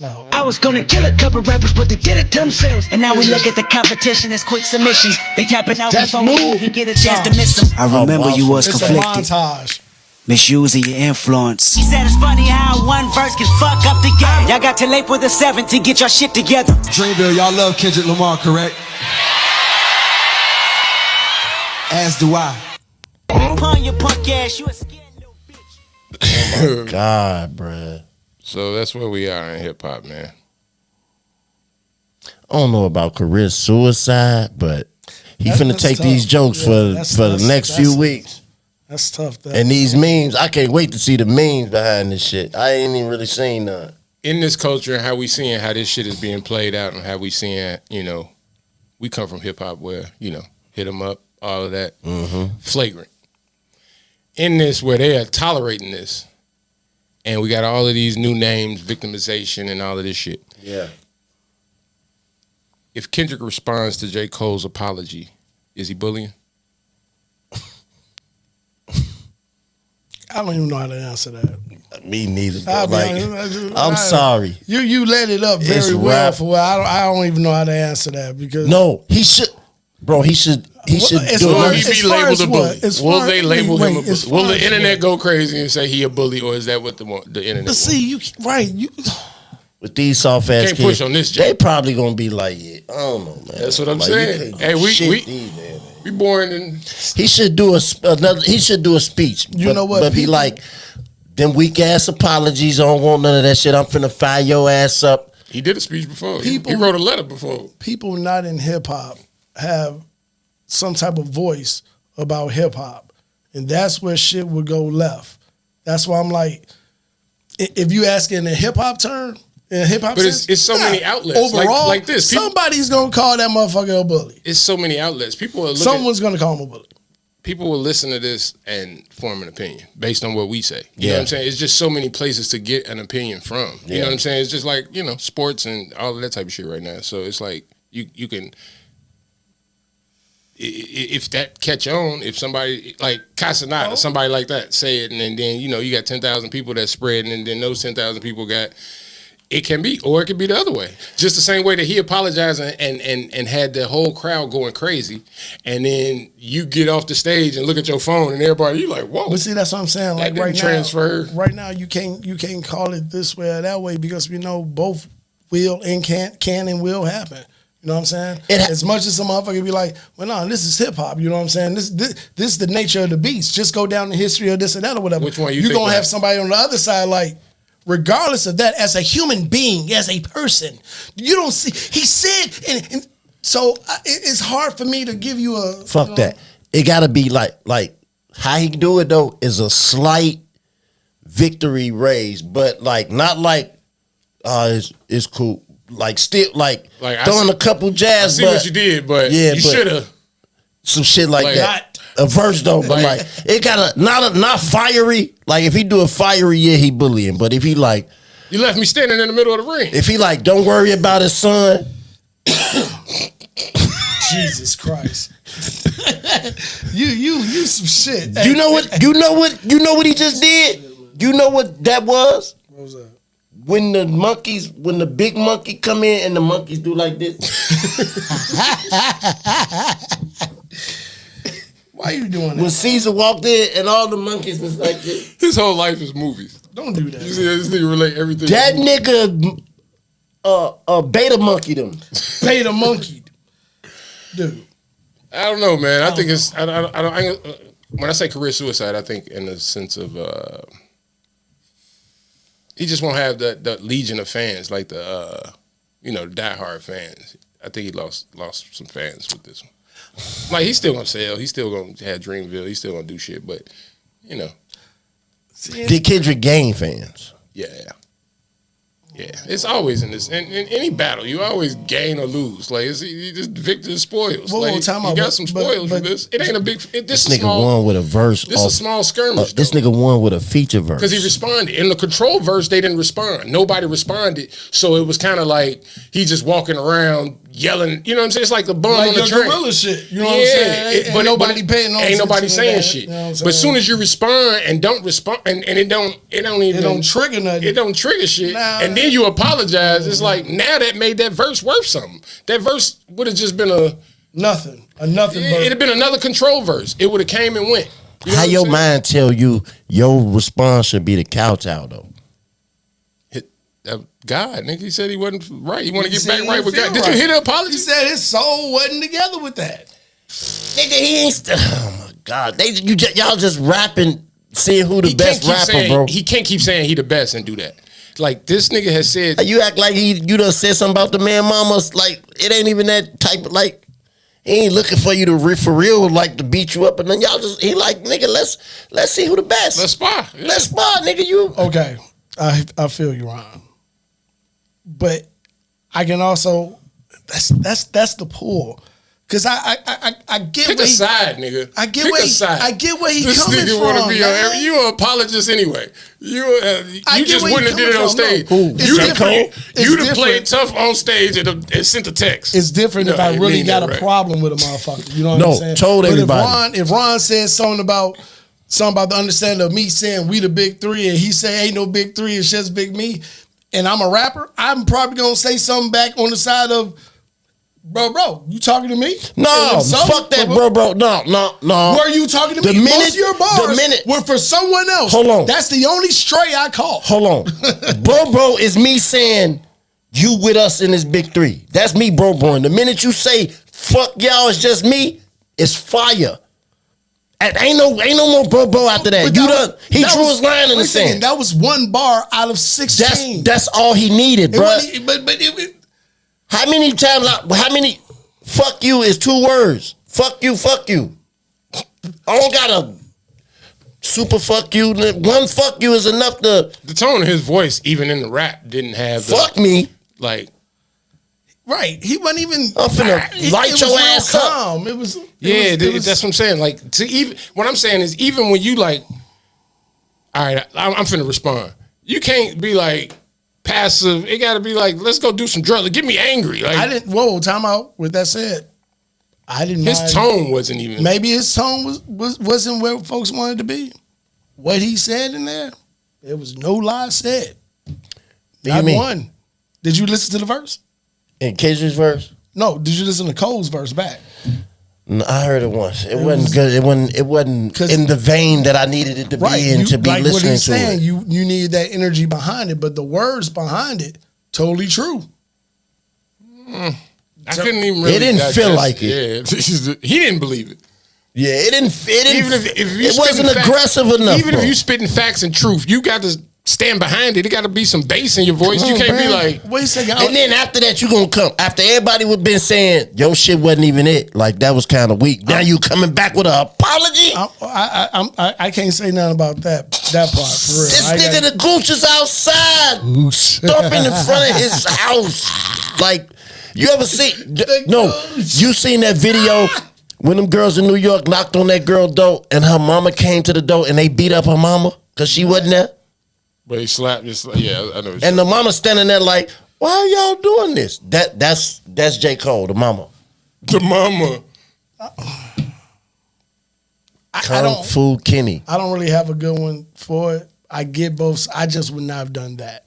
I was gonna kill a couple rappers, but they did it themselves. And now we look at the competition as quick submissions. They tapping out before we can get a chance to miss them. I remember you was It's a conflicted, montage. misusing your influence. He said it's funny how one verse can fuck up the game. Y'all got to late with a 7 to get your shit together. Dreamville, y'all love Kendrick Lamar, correct? As do I. Pun your punk ass, you a scared little bitch. God, bruh. So that's where we are in hip hop, man. I don't know about career suicide, but he finna That's take tough. these jokes Yeah, for that's- the next few weeks. That's tough. And these memes, I can't wait to see the memes behind this shit. I ain't even really seen none. In this culture, how we seeing how this shit is being played out, and how we seeing, we come from hip hop where, hit 'em up, all of that, flagrant. In this, where they are tolerating this, and we got all of these new names, victimization, and all of this shit. Yeah. If Kendrick responds to J. Cole's apology, is he bullying? I don't even know how to answer that. Me neither. I'll Bro. be Like, honest, I'm sorry. You let it up It's very well rap. for what I don't even know how to answer that because No, he should. Bro, he should. He should as do far Will it. he as be far labeled as a what? bully? As Will far- they label wait, him a bully? as Will far the as internet what? go crazy and say he a bully, or is that what the internet But see, you right. You With these soft ass Can't kids, push on this they joke. probably gonna be like, yeah, I don't know, man. That's what I'm Like, you saying. can't Hey, do we- shit these days, man. we born in He should do another. He should do a speech. You know what, But be people- like, them weak ass apologies. I don't want none of that shit. I'm finna fire your ass up. he did a speech before. People- he wrote a letter before. people not in hip hop have some type of voice about hip hop, and that's where shit would go left. That's why I'm like, if you ask in a hip hop term, in a hip hop, But it's so many outlets, Overall, like this. People- somebody's gonna call that motherfucker a bully. It's so many outlets. People are looking. Someone's gonna call him a bully. People will listen to this and form an opinion based on what we say. You know Yeah. what I'm saying? It's just so many places to get an opinion from. You Yeah. know what I'm saying? It's just like, sports and all of that type of shit right now. So it's like you can, if that catch on, if somebody like Casanata, Oh. somebody like that say it, and then you got 10,000 people that spread, and then those 10,000 people got. It can be, or it could be the other way. Just the same way that he apologized and had the whole crowd going crazy, and then you get off the stage and look at your phone, and everybody, you like, whoa. But see, that's what I'm saying. Like didn't right transfer. now, right now you can't call it this way or that way because we know both will and can and will happen. You know what I'm saying? As much as some motherfucker be like, well, no, this is hip hop. You know what I'm saying? This is the nature of the beast. Just go down the history of this and that or whatever. Which one you You're think gonna will have happen? somebody on the other side like. Regardless of that, as a human being, as a person, you don't see. He said, and so it's hard for me to give you a Fuck that. It gotta be like how he do it though is a slight victory raise, but like not like it's cool. Like still like Like, I throwing see- a couple I jabs. see but what you did, but Yeah, you but- should have. some shit like Like, that. A verse though, but like it gotta not fiery. Like if he do a fiery, yeah, he bullying. But if he like, You left me standing in the middle of the ring. if he like, don't worry about his son. Jesus Christ. you some shit. You know what? You know what he just did. You know what that was? What was that? When the big monkey come in and the monkeys do like this. Why you doing When that? Caesar walked in and all the monkeys was like this. His whole life is movies. Don't do You that. see this nigga relate everything. That nigga beta monkey them. Pay the monkey, dude. I don't know, man. I think it's. I don't. When I say career suicide, I think in the sense of he just won't have the legion of fans like the diehard fans. I think he lost some fans with this one. Like he's still gonna sell. He's still gonna have Dreamville. He's still gonna do shit. But Did Kendrick gain fans? Yeah. Yeah, it's always in this. In any battle, you always gain or lose. Like, you just victor spoils. Whoa, like, time you out, got some spoils but for this. It ain't a big. This Nigga small, won with a verse. This is a small skirmish. This nigga won with a feature verse. Because he responded. In the control verse, they didn't respond. Nobody responded. So it was kind of like he just walking around yelling. You know what I'm saying? It's like the bum Like on the your train. gorilla shit. You know what I'm saying? Ain't nobody paying no Ain't nobody attention to saying shit. that, you know what I'm But saying? as soon as you respond and don't respond, and it don't trigger nothing. It don't trigger shit. Nah. And then you apologize. It's like, now that made that verse worth something. That verse would have just been a nothing. It'd have been another control verse. It would have came and went. You know How what I'm your saying? mind tell you your response should be the kowtow though? God, nigga, he said he wasn't right. He want to He get said back he right didn't with feel God. Did right. you hear the apology? He said his soul wasn't together with that. Nigga, he ain't. Oh my God, y'all just rapping, seeing who the best rapper, bro. He can't keep saying he the best and do that. Like, this nigga has said. You act like you done said something about the man mamas. Like, it ain't even that type of, like, he ain't looking for you to for real, like, to beat you up. And then y'all just, he like, nigga, let's see who the best. Let's spar. Yeah. Let's spar, nigga. You Okay, I feel you, Ron. But I can also that's the pull. Cause I get Pick where a side, nigga. I get Pick where a side. I get where he This coming nigga wanna from. be man. you an apologist anyway. You get just where he wouldn't have did it coming on from. stage. No. It's You'd have different. It's you'd have played different. tough on stage and sent a text. It's different You if know, I really mean got that, a right? problem with a motherfucker. You know what No, I'm saying? told But everybody. If Ron says something about the understanding of me saying we the big three, and he say ain't no big three, it's just big me, and I'm a rapper, I'm probably gonna say something back on the side of, bro, you talking to me? no, And if so, fuck that, bro. No. Were you talking to The me? minute- Most of your bars the minute- were for someone else. Hold on. That's the only stray I caught. Hold on, bro is me saying you with us in this big three. That's me, bro. And the minute you say fuck y'all, it's just me. It's fire. And ain't no more bro after that. But You that done. He that drew was- his line in the wait a second, sand. That was one bar out of 16. That's all he needed, It bro. wasn't- but it, How many times? How many? Fuck you is 2 words. Fuck you. I don't got a super fuck you. One fuck you is enough to The tone of his voice, even in the rap, didn't have the, fuck me. like. right. He wasn't even. I'm finna it light was your real ass up. calm. It was. That's what I'm saying. Like, to even what I'm saying is, even when you like, all right, I'm finna respond. You can't be like passive. It got to be like, let's go do some drugs. Like, get me angry. Like, I didn't. Whoa, time out. With that said, I didn't. his mind. tone wasn't even. Maybe his tone wasn't where folks wanted to be. What he said in there, there was no lie said. you Not mean? one. Did you listen to the verse? In Kendrick's verse. No. Did you listen to Cole's verse back? No, I heard it once. It wasn't good. It wasn't in the vein that I needed it to be in to be like what listening he's to saying, it. you need that energy behind it, but the words behind it, totally true. I couldn't even really. It didn't feel digest like it. Yeah, he didn't believe it. Yeah, it didn't. Even if you it wasn't spitting aggressive facts, enough. Even bro. if you spitting facts and truth, you got to stand behind it. It got to be some bass in your voice. Come You on, can't be man. like. Wait a second. And then after that, you gonna come after everybody would been saying your shit wasn't even it. Like that was kind of weak. Now you coming back with an apology. I can't say nothing about that part for real. This nigga the gooch is outside, stomping in front of his house. Like you ever see? No, you seen that video when them girls in New York knocked on that girl door and her mama came to the door and they beat up her mama because she wasn't there. But he slapped just like, yeah, I know. And the mama standing there like, why are y'all doing this? That's J. Cole, the mama. The mama. Kung Fu Kenny. I don't really have a good one for it. I get both. I just would not have done that.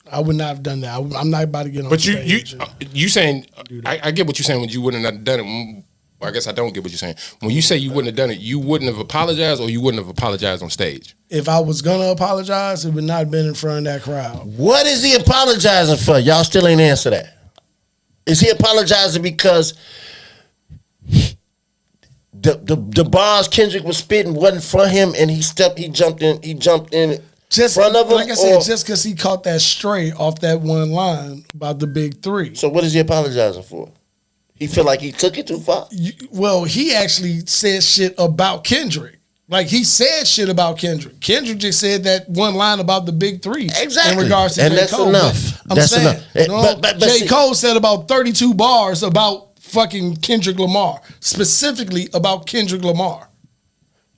I would not have done that. I'm not about to get on But stage. you saying I get what you're saying when you wouldn't have done it. Well, I guess I don't get what you're saying. When you say you wouldn't have done it, you wouldn't have apologized, or you wouldn't have apologized on stage. If I was gonna apologize, it would not have been in front of that crowd. What is he apologizing for? Y'all still ain't answer that. Is he apologizing because the bars Kendrick was spitting wasn't for him and he jumped in Just front of him? like I said, or- just because he caught that stray off that one line about the big three. So what is he apologizing for? He feel like he took it too far? Well, he actually said shit about Kendrick. Like, he said shit about Kendrick. Kendrick just said that one line about the big three. Exactly. In regards to And J. that's Cole. enough. I'm That's saying, enough. you know, But J. see- Cole said about 32 bars about fucking Kendrick Lamar. Specifically about Kendrick Lamar.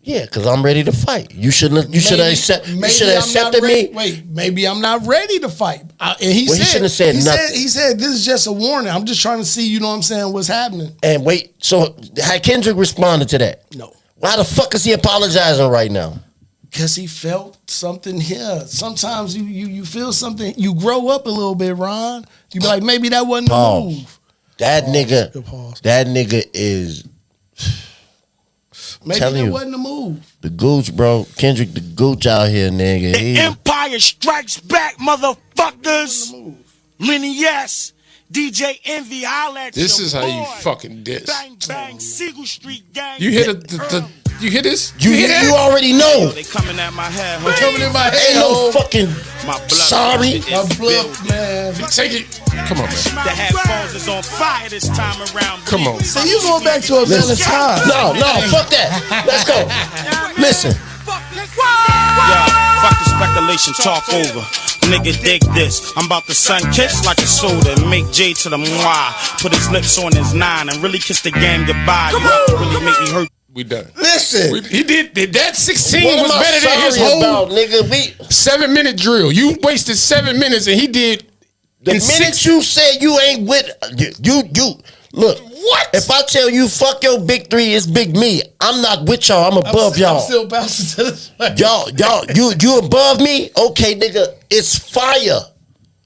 Yeah, because I'm ready to fight. You should have accepted me. Wait, maybe I'm not ready to fight. And he Well, he said, shouldn't have said nothing. He said, this is just a warning. I'm just trying to see, you know what I'm saying, what's happening. And wait, so had Kendrick responded to that? No. Why the fuck is he apologizing right now? Because he felt something here. Sometimes you feel something. You grow up a little bit, Ron. You be like, maybe that wasn't the move. That nigga, Good pause. that nigga is Maybe telling that you. wasn't the move. The gooch, bro. Kendrick the gooch out here, nigga. He- Empire Strikes Back, motherfuckers. Mini yes. DJ Envy, holla at This your is how you boy. fucking diss. Bang bang, Siegel Street gang. You hear you hear this? You hear that? you already know. They coming at my head. Coming in my head. Ain't no fucking My blood sorry. is My blood, built. man. Take it. Come on, man. The headphones is on fire this time around. Come on. So you going back to a better time. No, fuck that. Let's go. Listen. Yeah, fuck the speculation, talk over. Nigga, dig this. I'm about to sun kiss like a soda and make J to the moi. Put his lips on his 9 and really kiss the game goodbye. You really make me hurt. We done. Listen. He did that 16 What was am I better than his sorry whole about, nigga? We 7-minute drill. You wasted 7 minutes and he did the in minute 6. you said you ain't with you look. What? If I tell you fuck your big three, it's big me. I'm not with y'all. I'm above y'all. I'm still bouncing to this way. Y'all, you above me? Okay, nigga, it's fire.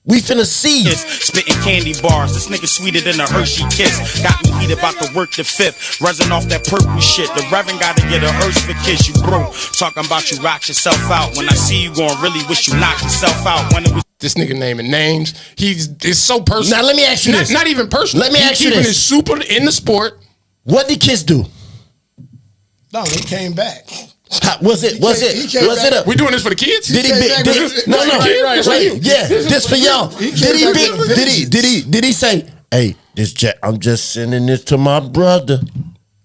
We finna see. Spitting candy bars. This nigga sweeter than a Hershey kiss. Got me heated about to work the fifth. Resin off that purple shit. The Reverend gotta get a hearse for kiss. You bro. Talking about you rock yourself out. When I see you going really wish you knock yourself out. When it was This nigga naming names. It's so personal. Now let me ask you this. Not even personal. Let me ask you keeping this. it super in the sport. What did Kiss do? No, he came back. Was it a We doing this for the kids? Did he came be, back did, with- no Right, wait, right. yeah, this for y'all. He Did he came back with did he say, hey, I'm just sending this to my brother.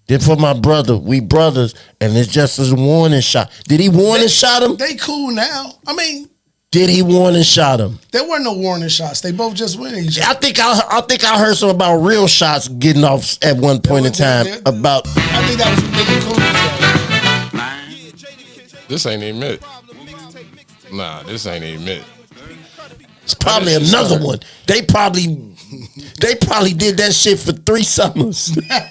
Then for my brother, we brothers, and it's just as a warning shot. Did he warn and shot him? They cool now. I mean, Did he warn and shot him? there weren't no warning shots. They both just went at each other. I think I heard some about real shots getting off at one point in time. About I think that was really cool. This ain't even it. Nah, this ain't even it. it's probably another one. They probably did that shit for 3 summers. Yeah,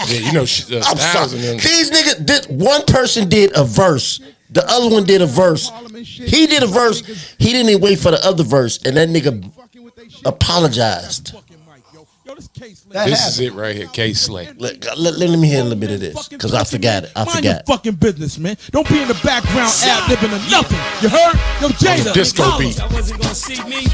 you know, I'm Styles sorry. and them. These niggas, one person did a verse. The other one did a verse. He did a verse. He didn't even wait for the other verse, and that nigga apologized. This is it right here, K-Slay. Let me hear a little bit of this, because I forgot it. Mind your fucking business, man. Don't be in the background ad-libbing or nothing. You heard? Yo, Jada. Disco beat. I wasn't gonna see me.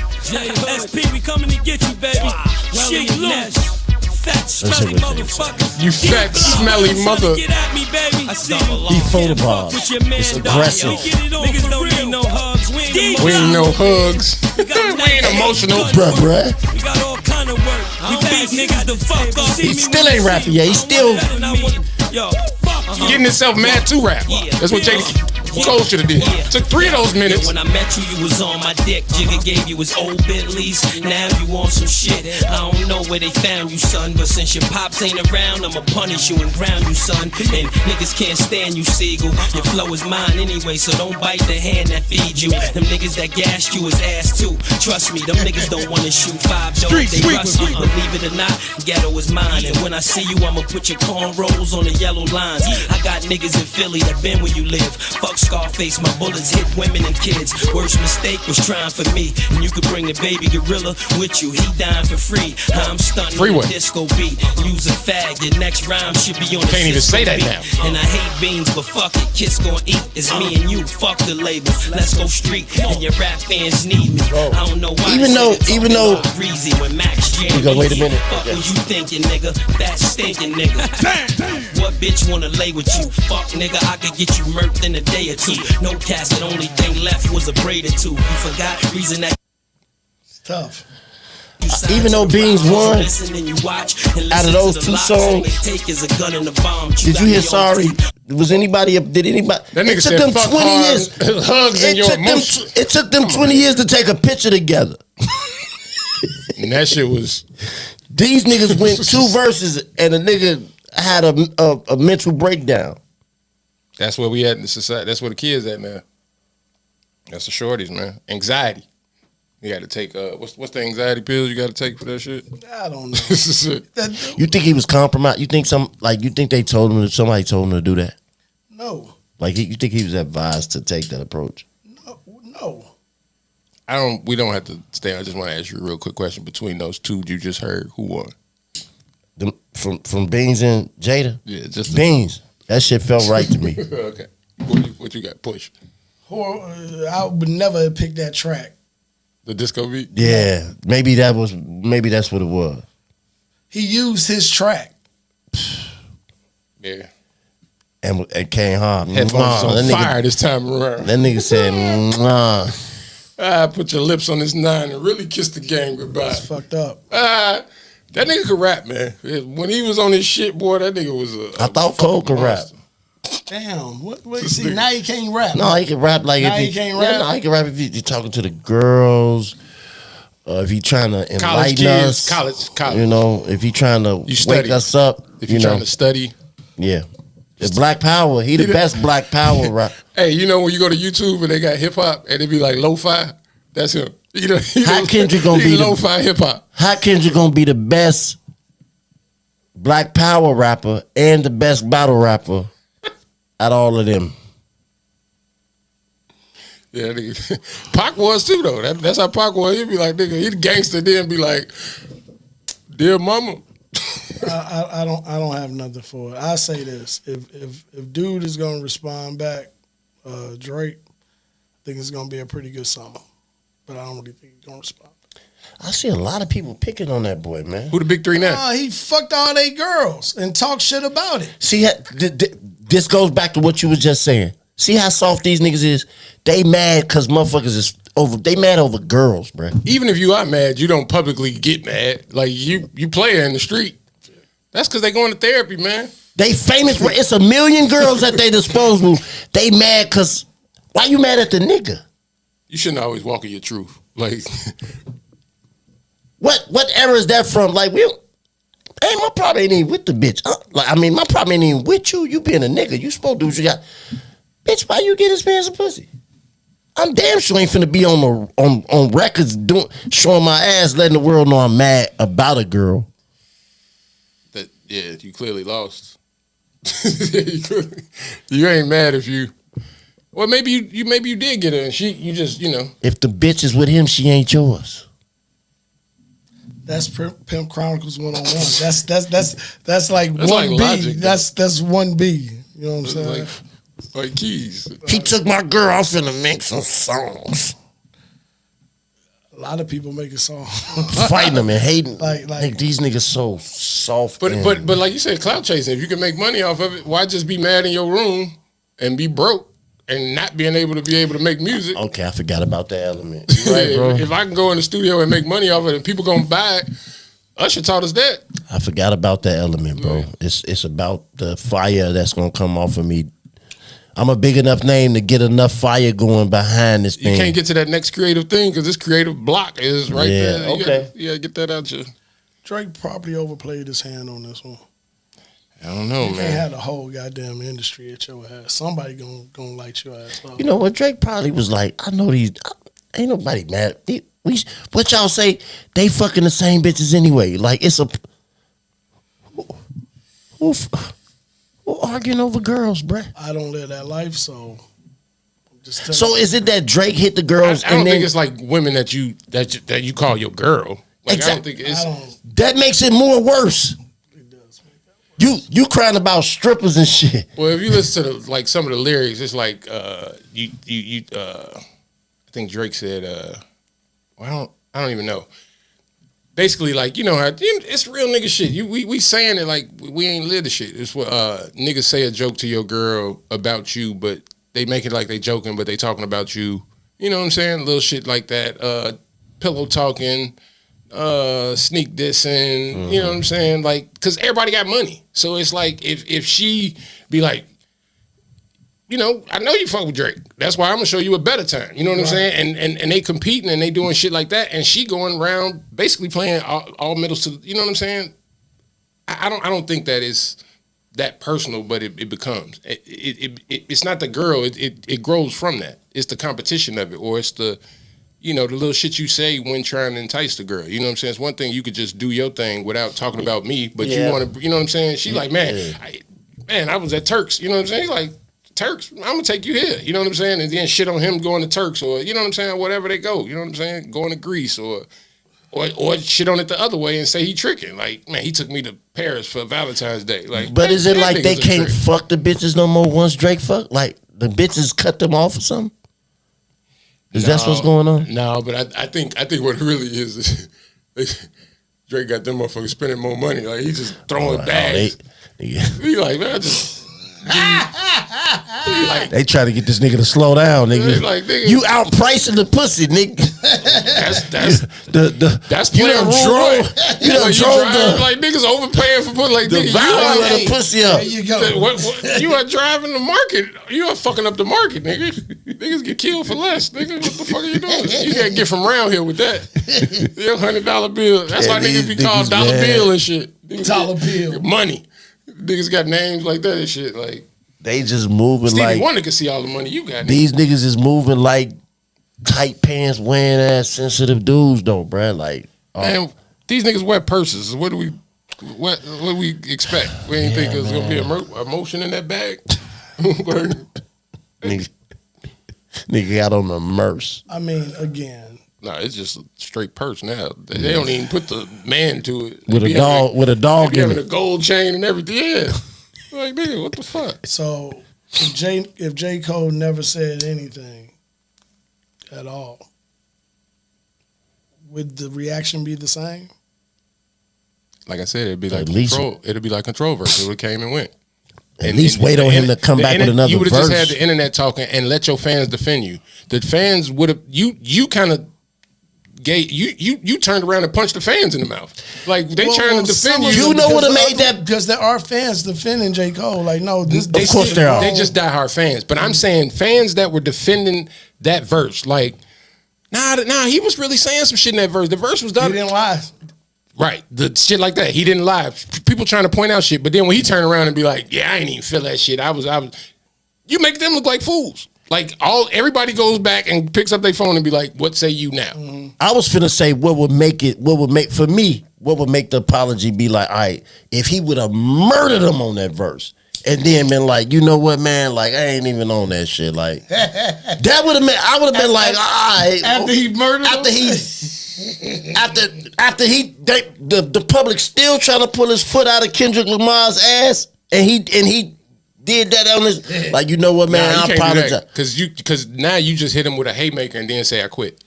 SP, we coming to get you, baby. Shit loose. Fat, smelly motherfucker. You fat, smelly mother. Get at me, baby. I see you. He photobars. It's aggressive. Niggas don't need no hugs. We ain't no hugs. We ain't emotional. Bruh. We got all kind of work. We beat niggas the fuck up. He still ain't rapping yet. He still Yo, Getting himself mad to rap. That's what J. Cole should have did. Took 3 of those minutes. When I met you, you was on my dick. Jigga gave you his old Bentleys. Now you on some shit. I don't know where they found you, son. But since your pops ain't around, I'ma punish you and ground you, son. And niggas can't stand you, Siegel. Your flow is mine anyway, so don't bite the hand that feeds you. Them niggas that gassed you is ass too. Trust me, them niggas don't wanna shoot 5 dogs. They rusty. Believe it or not, ghetto is mine. And when I see you, I'ma put your cornrows on the yellow lines. I got niggas in Philly that been where you live. Fuck Scarface, my bullets hit women and kids. Worst mistake was trying for me. And you could bring the baby gorilla with you. He dying for free. I'm stunting Freeway. with a disco beat. Use a fag. Your next rhyme should be on the Can't even say that beat. now. And I hate beans, but fuck it. Kiss gon' eat. It's me and you. Fuck the label. Let's go street. And your rap fans need me. I don't know why. Even though Breezy when Max Jam. You go, wait a minute. Fuck was you thinking, nigga? That stinking nigga. What bitch wanna lay with you? Fuck nigga, I could get you murked in a day or two. No casket, only thing left was a braid or two. You forgot reason that It's tough. Even though Beans won, out of those 2 songs, did you hear Sorry? Was anybody? Did anybody? That nigga it said, took them fuck 20 hard, years. hugs and your emotion. It took them 20 years to take a picture together. And that shit was. These niggas went 2 verses and a nigga had a mental breakdown. That's where we at in the society. That's where the kids at now. That's the shorties, man. Anxiety. You got to take what's the anxiety pills you got to take for that shit? I don't know. You think he was compromised? You think they told him somebody told him to do that? No. Like you think he was advised to take that approach? No. We don't have to stay. I just want to ask you a real quick question. Between those two you just heard, who won? From Beans and Jada? Yeah, just Beans. That shit felt right to me. Okay. What you got? Push. I would never have picked that track. The disco beat? Yeah. Maybe that's what it was. He used his track. Yeah. And it came hard. Headphones on fire this time around. That nigga said, put your lips on this 9 and really kiss the game goodbye. That's fucked up. That nigga could rap, man. When he was on his shit, boy, that nigga was I thought Cole could rap. Damn. What see, now he can't rap. No, he can rap like now if he can't rap. No, he can rap if you're talking to the girls. If he trying to enlighten us. College. You know, if he trying to wake us up. If you trying to study. Yeah. It's Black Power. He the best Black Power rapper. Hey, you know when you go to YouTube and they got hip hop and it be like lo-fi? That's him. How Kendrick gonna be lo-fi hip hop? How Kendrick gonna be the best Black Power rapper and the best battle rapper out all of them? Yeah, nigga. Pac was too though. That's how Pac was. He'd be like, nigga, he the gangster then be like, dear mama. I don't have nothing for it. I say this: if dude is gonna respond back, Drake, I think it's gonna be a pretty good summer. But I don't really think he's gonna respond. I see a lot of people picking on that boy, man. Who the big three now? He fucked all they girls and talked shit about it. See, this goes back to what you was just saying. See how soft these niggas is? They mad because motherfuckers is over. They mad over girls, bro. Even if you are mad, you don't publicly get mad. Like you play her in the street. That's because they going to therapy, man. They famous. It's a million girls at their disposal. They mad because why you mad at the nigga? You shouldn't always walk in your truth. Like what era is that from? Like my problem ain't even with the bitch. My problem ain't even with you. You being a nigga. You supposed to do what you got. Bitch, why you get his man some pussy? I'm damn sure ain't finna be on records showing my ass, letting the world know I'm mad about a girl. Yeah, you clearly lost. You ain't mad if you. Well, maybe you did get her, and you just. If the bitch is with him, she ain't yours. That's Pimp Chronicles 101. That's like 1B. Like Logic, that's 1B. You know what I'm saying? Like Keys. He took my girl. I'm finna make some songs. A lot of people making songs. Fighting them and hating. Like these niggas so soft. But like you said, clout chasing. If you can make money off of it, why just be mad in your room and be broke and not being able to make music? Okay, I forgot about that element. Right, bro. If I can go in the studio and make money off of it and people gonna buy it, Usher taught us that. I forgot about that element, bro. Yeah. It's about the fire that's gonna come off of me. I'm a big enough name to get enough fire going behind this thing. You can't get to that next creative thing because this creative block is right there. Okay. Get that out you. Drake probably overplayed his hand on this one. I don't know, you man. can't have the whole goddamn industry at your ass. Somebody gonna light your ass up. You know what? Drake probably was like, I know these. Ain't nobody mad. What y'all say? They fucking the same bitches anyway. Like it's a. Who arguing over girls, bruh? I don't live that life, so. So is it that Drake hit the girls? I don't think it's like women that you call your girl. Like, exactly. I don't think it's. That makes it more worse. It does make that worse. You crying about strippers and shit. Well, if you listen to some of the lyrics, it's like I think Drake said, I don't even know. Basically, like, you know how it's real nigga shit. We saying it like we ain't live the shit. It's what niggas say a joke to your girl about you, but they make it like they joking, but they talking about you. You know what I'm saying? Little shit like that. Pillow talking, sneak dissing. You know what I'm saying? Like, cause everybody got money, so it's like if she be like, you know, I know you fuck with Drake. That's why I'm gonna show you a better time. You know what I'm saying? And they competing and they doing shit like that, and she going around basically playing all middles to, you know what I'm saying? I don't think that is that personal, but it becomes. It's not the girl. It grows from that. It's the competition of it, or it's the, you know, the little shit you say when trying to entice the girl. You know what I'm saying? It's one thing you could just do your thing without talking about me, but you want to, you know what I'm saying? She like, man, I was at Turks. You know what I'm saying? Like, Turks, I'm gonna take you here. You know what I'm saying? And then shit on him going to Turks, or you know what I'm saying? Whatever they go. You know what I'm saying? Going to Greece, or shit on it the other way and say he tricking. Like, man, he took me to Paris for Valentine's Day. Like, but is it like they can't trick. fuck the bitches no more once Drake fuck? Like the bitches cut them off or something? Is that what's going on? No, but I think what it really is Drake got them motherfuckers spending more money. Like, he just throwing bags. He like, man, I just. Like, they try to get this nigga to slow down, nigga. Like, nigga, you outpricing the pussy, nigga. That's playing role. You done drove like niggas overpaying for pussy. Like, the nigga, value of the pussy up. There you go. You are driving the market. You are fucking up the market, nigga. Niggas get killed for less, nigga. What the fuck are you doing? You gotta get from around here with that. Your $100 bill. That's why niggas be called dollar bill and shit. Dollar bill. Money. Niggas got names like that and shit. Like, they just moving Stevie like Wonder can see all the money you got. These niggas is moving like tight pants wearing ass sensitive dudes though, bruh. Like, man, these niggas wear purses. What do we expect? We ain't think there's gonna be a motion in that bag. nigga got on the merce. I mean, again. Nah, it's just a straight purse now. They don't even put the man to it. With a dog in having it. a gold chain and everything. Yeah. Like, nigga, what the fuck? So if J. Cole never said anything at all, would the reaction be the same? Like I said, it'd be like At least- control. It'd be like Control verse. It would have came and went. At least wait on him to come back with another You would have verse. just had the internet talking and let your fans defend you. The fans would have you kind of you turned around and punched the fans in the mouth. Like, they trying to defend you. You know what have made that? Because there are fans defending J. Cole. Like, no, this. Of course there are. They just diehard fans. But I'm saying fans that were defending that verse, like, nah, he was really saying some shit in that verse. The verse was done. He didn't lie. Right, the shit like that. He didn't lie. People trying to point out shit, but then when he turned around and be like, "Yeah, I ain't even feel that shit. I was." You make them look like fools. Like, everybody goes back and picks up their phone and be like, "What say you now?" Mm-hmm. I was finna say what would make the apology be like, all right, if he would have murdered him on that verse and then been like, you know what, man, like, I ain't even on that shit. Like, that would have been, I would have been like, all right. After he murdered him? After the public still trying to pull his foot out of Kendrick Lamar's ass and he did that on his, like, you know what, man, I apologize. Because now you just hit him with a haymaker and then say, I quit.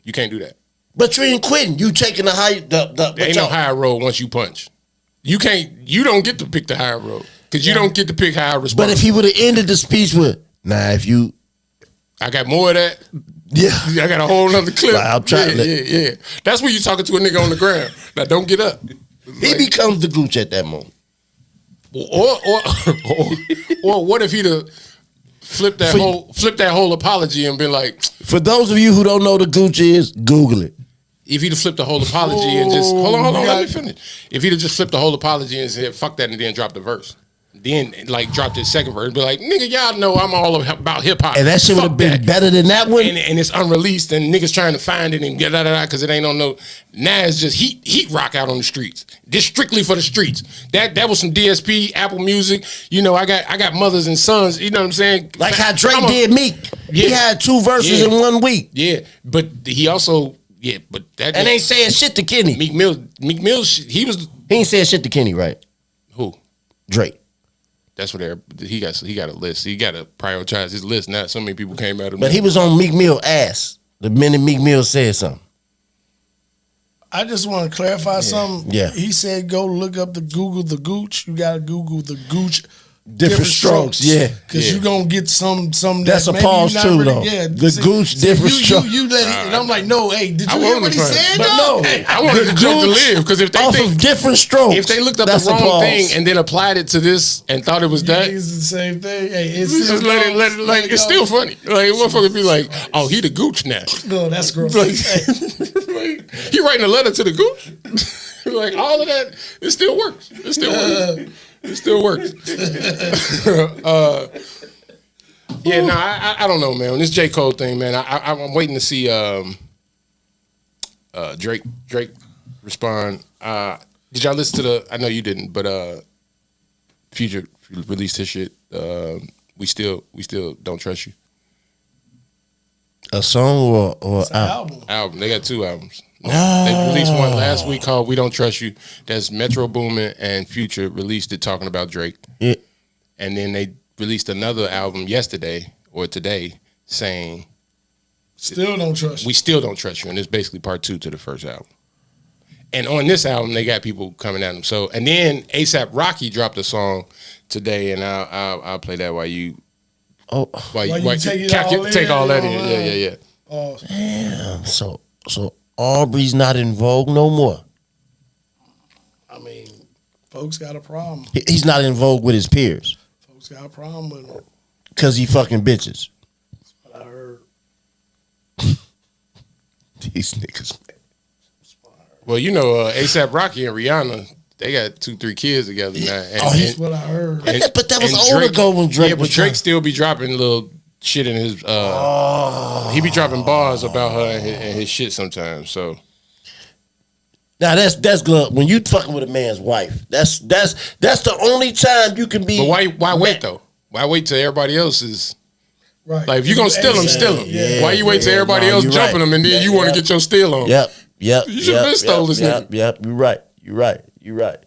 You can't do that. But you ain't quitting. You taking the high. There ain't no higher road once you punch. You don't get to pick the higher road because you don't get to pick how I respond. But if he would have ended the speech with, I got more of that. Yeah. I got a whole other clip. Like, I'm trying yeah. That's when you talking to a nigga on the ground. Now, don't get up. He becomes the Gooch at that moment. Or what if he'd have flipped that whole apology and been like, for those of you who don't know what the Gooch is, Google it. If he'd have flipped the whole apology and just hold on, let me finish. If he'd have just flipped the whole apology and said fuck that and then dropped the verse. Then like dropped his second verse, be like, nigga, y'all know I'm all about hip hop. And that shit would have been better than that one. And it's unreleased and niggas trying to find it and get because it ain't on no. Now it's just heat rock out on the streets. This strictly for the streets. That was some DSP, Apple Music. You know, I got mothers and sons. You know what I'm saying? Like how Drake did Meek. Yeah. He had 2 verses in 1 week. Yeah, but he also but that and ain't saying shit to Kenny. Meek Mill, he ain't saying shit to Kenny, right? Who? Drake. That's what he got a list. He got to prioritize his list. Not so many people came out of him. But he was on Meek Mill ass the minute Meek Mill said something. I just want to clarify something. Yeah. He said go look up Google the Gooch. You got to Google the Gooch Different strokes, yeah. Because you gonna get some that's that a maybe pause you not too, really, though. Yeah, The Gooch different strokes. You let it, and I'm like, no, hey, did you I hear wanted what he to find- said? But though? no, I wanted the joke to live because if they off think of different strokes, if they looked up that's the a wrong pause. thing and then applied it to this and thought it was that, It's the same thing. Hey, it's just still let it, like it's still funny. Like motherfucker be like, oh, he the Gooch now. No, that's gross. Like, Hey, like, he writing a letter to the Gooch. Like all of that, it still works. It still works. It still works. Yeah, no, I don't know, man. On this J. Cole thing, man, I'm waiting to see Drake respond. Did y'all listen to the? I know you didn't, but Future released his shit. We still don't trust you. A song or album. Album. They got 2 albums. They released one last week called "We Don't Trust You." That's Metro Boomin and Future released it talking about Drake. Yeah. And then they released another album yesterday or today saying Still don't trust you. we still don't trust you, and it's basically part 2 to the first album. And on this album, they got people coming at them. So, and then ASAP Rocky dropped a song today, and I'll play that while you take all that in. Yeah. Oh, damn. So Aubrey's not in vogue no more. I mean, folks got a problem. He's not in vogue with his peers Folks got a problem with him. because he fucking bitches. That's what I heard. These niggas. Well, you know, ASAP Rocky and Rihanna, they got 2-3 kids together now. And, That's what I heard. But that was and older ago when Drake Yeah, but was Drake trying- still be dropping little shit in his. He be dropping bars about her and his shit sometimes. So Now that's good. When you fucking with a man's wife, that's the only time you can be. But why wait though? Why wait till everybody else is? Right. Like if you gonna steal them, steal them. Yeah. Why you wait till everybody else you're jumping right. them and then you want to get your steal on? Yep. You should have been stole this nigga. Yep. You're right.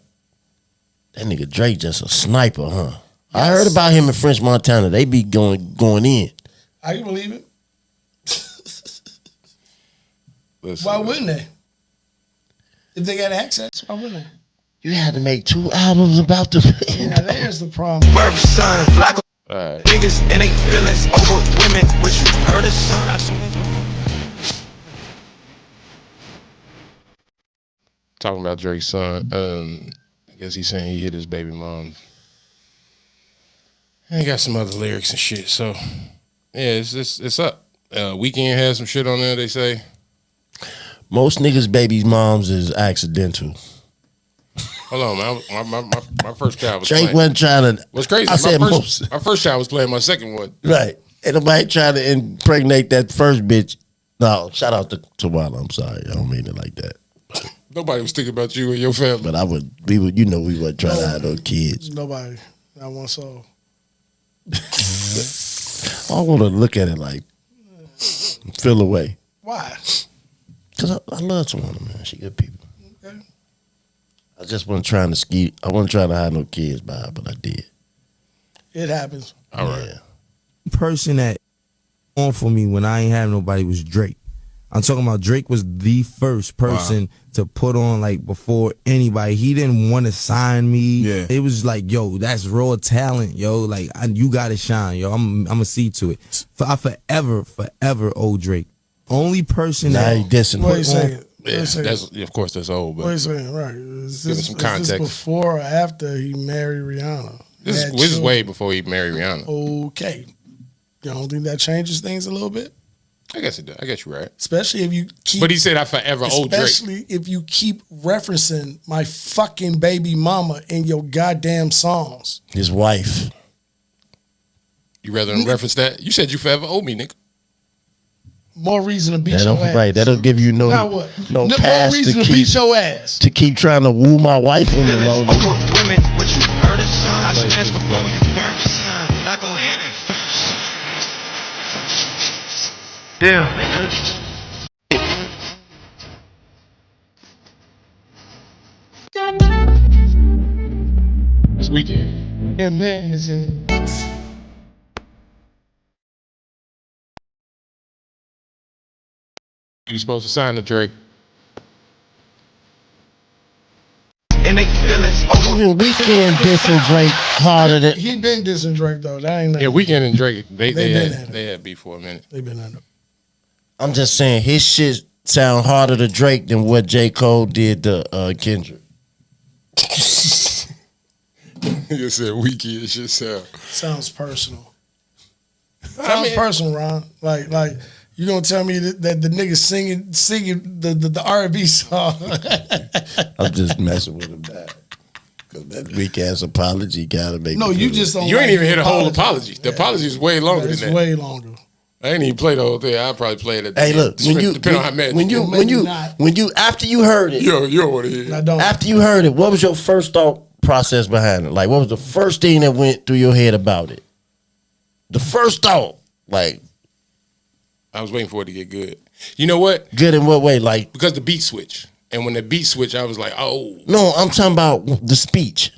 That nigga Drake just a sniper, huh? I heard about him in French Montana. They be going in. I can believe it. Listen, Why wouldn't they? If they got access, why wouldn't they? You had to make 2 albums about the. Now there's the problem. All right. Niggas and they feelings over women, which you heard of son. Talking about Drake's son. I guess he's saying he hit his baby mom. And he got some other lyrics and shit. So yeah, it's up. Weekend has some shit on there. They say Most niggas' baby's moms is accidental. hold on, man. My first child was Drake playing. wasn't trying to. What's crazy? I said most. My first child was playing my second one. Right. Ain't nobody trying to impregnate that first bitch. No, shout out to Tawala. I'm sorry. I don't mean it like that. Nobody was thinking about you and your family. But we would, we wasn't trying to have no kids. Nobody. Not one soul. I want to look at it like, feel away. Why? Because I love Tawala, man. She good people. Okay. I just wasn't trying to ski. I wasn't trying to have no kids by her, but I did. It happens. All right. Yeah. Person that on for me when I ain't have nobody was Drake. I'm talking about Drake was the first person to put on like before anybody. He didn't want to sign me. Yeah. It was like, yo, that's raw talent, yo. Like you gotta shine, yo. I'm gonna see to it. I forever owe Drake. Only person Now that he dissing. What are you saying? Yeah, that's of course that's old, What are you but saying? Right. Is Give this, it some is this context. before or after he married Rihanna? this Had is children? way before he married Rihanna. Okay. You don't think that changes things a little bit? I guess it does. I guess you're right. Especially if you keep. But he said I forever owe Drake. Especially if you keep referencing my fucking baby mama in your goddamn songs. His wife. You rather than reference that? You said you forever owe me, nigga. More reason to beat That your don't, ass. right. That'll give you no Now what? no More pass reason to to keep beat your ass. to keep trying to woo my wife in the long run. Women, what you heard of son. I should ask before you burn son. I go ahead and This weekend. You supposed to sign the Drake. and they feelings. Even Weeknd dissing Drake harder than. He been dissing Drake though. That ain't Yeah, Weeknd and Drake, they been at had beef for a minute. They been at it. I'm just saying his shit sound harder to Drake than what J. Cole did to Kendrick. You said Weeknd shit sounds personal. Sounds personal, Ron. Like you gonna tell me that the nigga singing the R&B song? I'm just messing with him back. Cause that weak ass apology gotta make. No, you just don't. You ain't like even hear the whole apology. apology. The apology is way longer It's than that. way longer. I ain't even play the whole thing. I probably played it. Hey, look, depending on how mad. when you after you heard it, you don't want to hear. I don't. After you heard it, what was your first thought process behind it? Like, what was the first thing that went through your head about it? The first thought, like, I was waiting for it to get good. You know what? Good in what way? Like, because the beat switch, and when the beat switch, I was like, oh. No, I'm talking about the speech.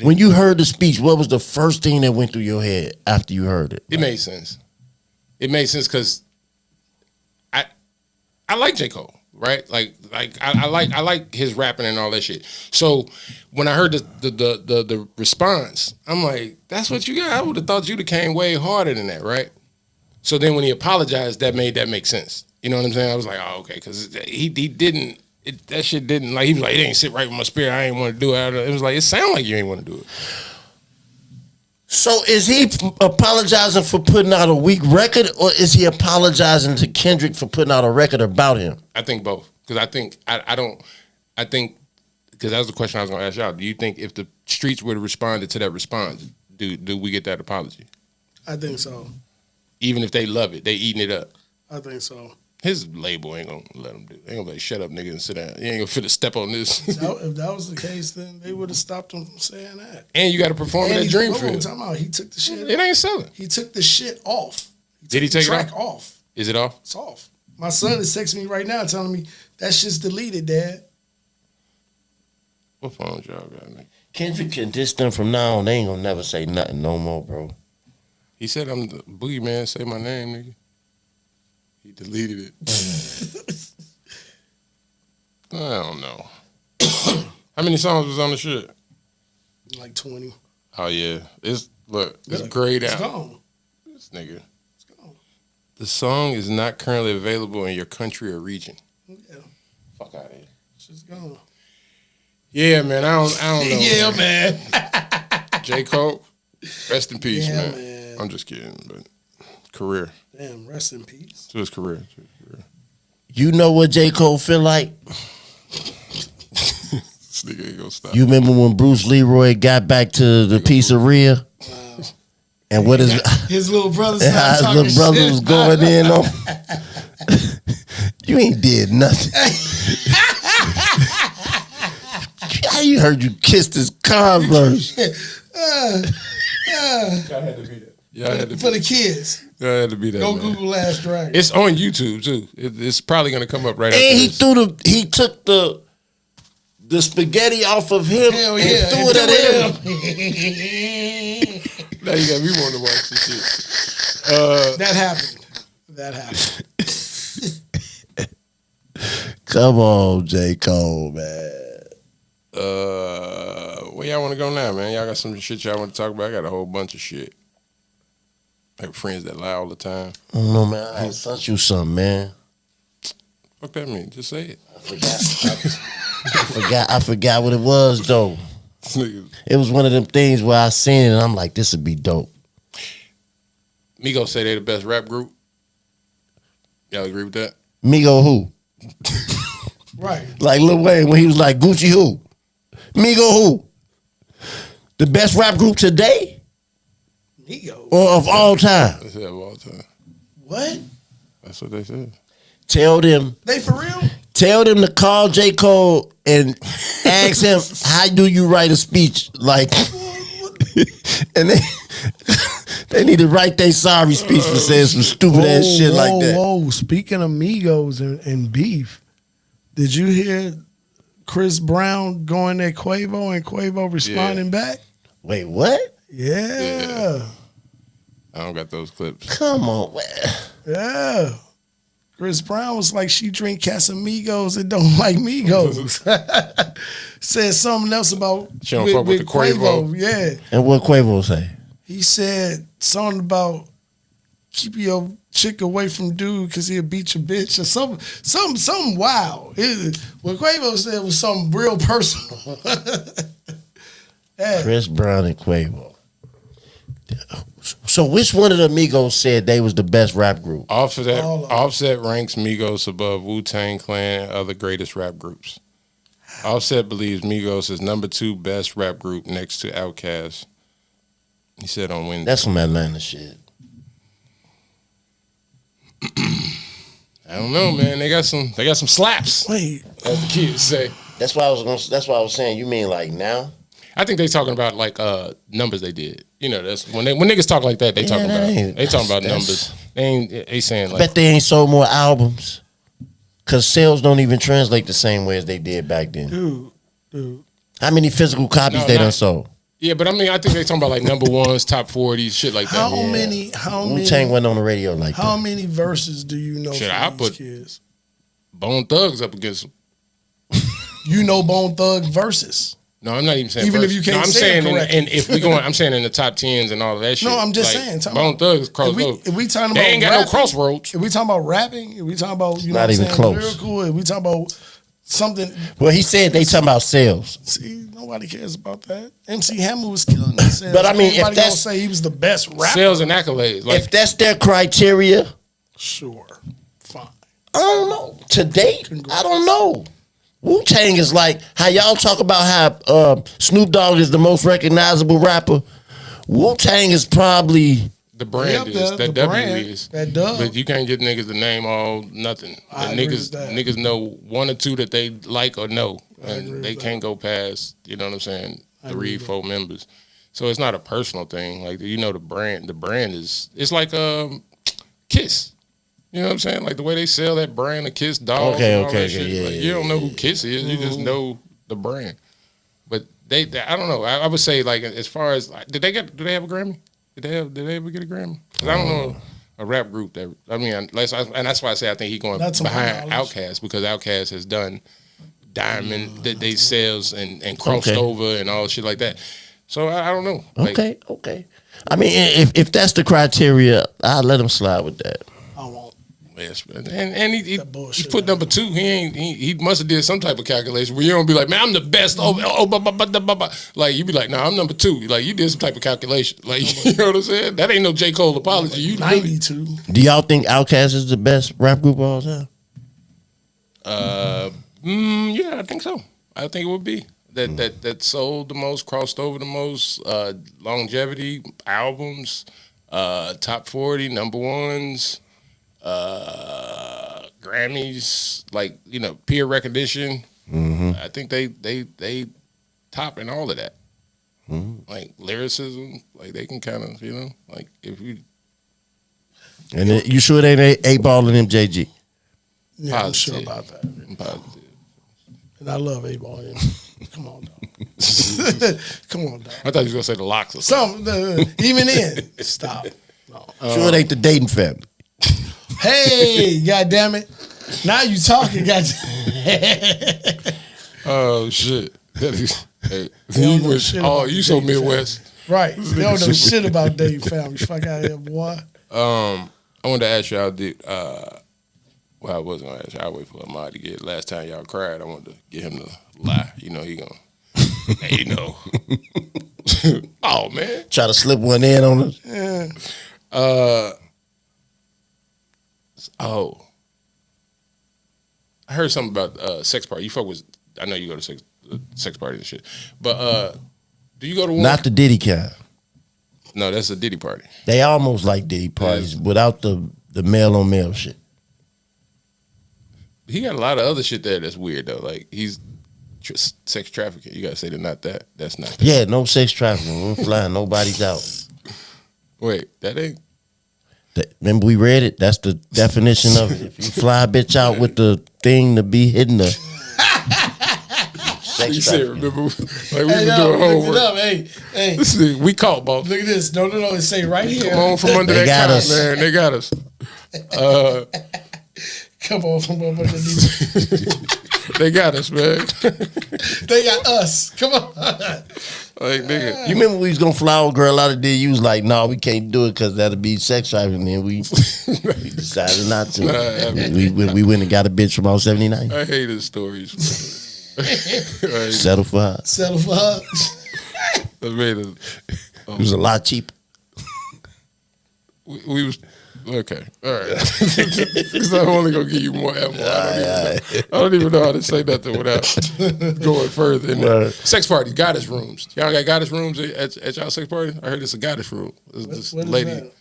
When you heard the speech, what was the first thing that went through your head after you heard it? It made sense. It made sense because I like J. Cole, right? Like I like his rapping and all that shit. So when I heard the response, I'm like, that's what you got. I would have thought you'd have came way harder than that, right? So then when he apologized, that make sense. You know what I'm saying? I was like, oh, okay, because he didn't. That shit didn't, like, he was like, it ain't sit right with my spirit. I ain't want to do it. It was like, it sounded like you ain't want to do it. So is he apologizing for putting out a weak record, or is he apologizing to Kendrick for putting out a record about him? I think both. Because I think, because that was the question I was going to ask y'all. Do you think if the streets would have responded to that response, do we get that apology? I think so. Even if they love it, they eating it up. I think so. His label ain't gonna let him do it. They ain't gonna be like, shut up, nigga, and sit down. You ain't gonna fit a step on this. If that was the case, then they would have stopped him from saying that. And you got to perform in that dream field. Talking about, he took the shit. It ain't selling. He took the shit off. Did he take the it track off? Is it off? It's off. My son is texting me right now, telling me that shit's deleted, Dad. What phone y'all got, nigga? Kendrick can diss them from now on. They ain't gonna never say nothing no more, bro. He said, I'm the boogeyman, say my name, nigga. He deleted it. I don't know. How many songs was on the shit? Like 20. Oh, yeah. It's grayed out. It's gone. This nigga. It's gone. The song is not currently available in your country or region. Yeah. Fuck out of here. It's just gone. Yeah, man. I don't know. Yeah, man. J. Cole, rest in peace, Yeah, man. I'm just kidding, but career. Damn, rest in peace. To his career. You know what J. Cole feel like? This nigga ain't gonna stop. You remember when Bruce Leroy got back to the pizzeria? Wow. And what his little brother his little brother was going in on. You ain't did nothing. I heard you kissed his Converse. Y'all had to be that. Y'all had to for the kids. Y'all had to be that. Go man. Google Last Dragon. It's on YouTube too. It's probably gonna come up right and after this. He took the spaghetti off of him Hell and yeah, threw it at him. Now you got me wanting to watch this shit. That happened. Come on, J. Cole, man. Where y'all want to go now, man? Y'all got some shit y'all want to talk about? I got a whole bunch of shit. I have friends that lie all the time. I don't know, man. I sent you something, man. Fuck that mean? Just say it. I forgot what it was, though. It was one of them things where I seen it and I'm like, this would be dope. Migos say they the best rap group. Y'all agree with that? Migo who? Right. Like Lil Wayne when he was like, Gucci who? Migo who? The best rap group today? Migo. Or of all time? They said of all time. What? That's what they said. Tell them. They for real? Tell them to call J. Cole and ask him, how do you write a speech? Like, and they need to write their sorry speech for saying some stupid ass shit like that. Whoa, speaking of Migos and beef, did you hear Chris Brown going at Quavo and Quavo responding back? Wait, what? Yeah. I don't got those clips. Come on, man. Yeah. Chris Brown was like, she drink Casamigos and don't like Migos. Said something else about she don't fuck with the Quavo. Yeah. And what Quavo say? He said something about keep your chick away from dude because he'll beat your bitch or something wild. What Quavo said was something real personal. Yeah. Chris Brown and Quavo. So which one of the Migos said they was the best rap group? Offset ranks Migos above Wu-Tang Clan and other greatest rap groups. Offset believes Migos is number 2 best rap group next to Outkast. He said on Wednesday. That's some Atlanta shit. I don't know, man. They got some slaps. Wait, as the kids say. That's why I was saying. You mean like now? I think they talking about like numbers they did. You know, that's when niggas talk like that, they talking about numbers. They saying like, bet they ain't sold more albums. Cause sales don't even translate the same way as they did back then. Dude. How many physical copies they done sold? Yeah, but I mean, I think they talking about like number 1s, top 40s, shit like that. How many? Wu-Tang went on the radio like that. How many verses do you know? Shit, for I these put kids? Bone Thugs up against them. You know Bone Thug verses. No, I'm not even saying. Even verse. if you can't I'm say saying, it correctly. and if we going, I'm saying in the top 10s and all of that shit. No, I'm just like, saying. Bone Thugs crossroads. If we talking about they ain't got rapping, no crossroads. If we talking about rapping, if we talking about Not even close. lyrical, if we talking about something. Well, he said they talking about sales. See, nobody cares about that. MC Hammer was killing the sales. But I mean, everybody if that's gonna say he was the best rapper, sales and accolades. Like, if that's their criteria, sure, fine. I don't know. To date, I don't know. Wu-Tang is like how y'all talk about how Snoop Dogg is the most recognizable rapper. Wu-Tang is probably the brand is that the W brand, is that dub. But you can't get niggas to name all nothing. I agree with that. Niggas know 1 or 2 that they like or know, and they can't go past. You know what I'm saying? 3, 4 members. So it's not a personal thing. Like you know, the brand is it's like Kiss. You know what I'm saying? Like the way they sell that brand of Kiss dolls. Okay, yeah, like, you don't know who Kiss is. You just know the brand. But they I don't know. I would say like as far as do they have a Grammy? Did they ever get a Grammy? Because I don't know a rap group that and that's why I say I think he's going behind Outkast because Outkast has done Diamond that they sales and crossed over and all shit like that. So I don't know. Like, okay. I mean, if that's the criteria, I'll let him slide with that. I won't. Yes, and he put number 2. He must have did some type of calculation where you don't be like, man, I'm the best. Like you be like, nah, I'm number 2. Like you did some type of calculation. Like you know what I'm saying? That ain't no J. Cole apology. You 92. Do y'all think Outkast is the best rap group of all time? Yeah, I think so. I think it would be that sold the most, crossed over the most, longevity albums, top 40, number 1s. Grammys, like peer recognition. Mm-hmm. I think they top in all of that. Mm-hmm. Like lyricism, like they can kind of like if you. And you sure it ain't 8Ball and MJG? Yeah, positive. I'm sure about that. I'm positive. And I love 8Ball. Come on, dog. Come on, dog. I thought you was gonna say the Locks or something. Even in. Stop. No. Sure it ain't the Dayton family. Hey, goddamn it! Now you talking, goddamn. Oh shit! Hey, you so Midwest, right? They don't know shit about Dayton family. Fuck out here, boy. I wanted to ask y'all. Well, I wasn't gonna ask y'all. I'll wait for Ahmad to get it. Last time y'all cried, I wanted to get him to lie. You know he gonna. Hey, oh man, try to slip one in on us. Yeah. I heard something about sex party. You fuck with? I know you go to sex parties and shit, but do you go to one? Not the Diddy kind. No, that's a Diddy party. They almost like Diddy parties without the male on male shit. He got a lot of other shit there that's weird though. Like he's sex trafficking. You gotta say that's not that. Yeah, no sex trafficking. We're flying. Nobody's out. Wait, that ain't. Remember we read it? That's the definition of it. If you fly a bitch out with the thing to be hidden the sex trafficking. Remember, like we been doing homework. Hey. Listen, we caught, boss. Look at this. No. It say right here. Come on from under that cot, man. They got us. Come on, some motherfucker. They got us, man. They got us. Come on. Like, nigga. You remember we was gonna fly a girl out of there? You was like, "No, we can't do it because that'll be sex trafficking." And we decided not to. We went and got a bitch from out 79. I hate his stories. Settle for her. Settle for her. I made it. It was a lot cheaper. We was okay. All right. Because I'm only gonna give you more ammo. I don't even know how to say nothing without going further. Right. Sex party, goddess rooms. Y'all got goddess rooms at y'all sex party? I heard it's a goddess room. This lady, is that?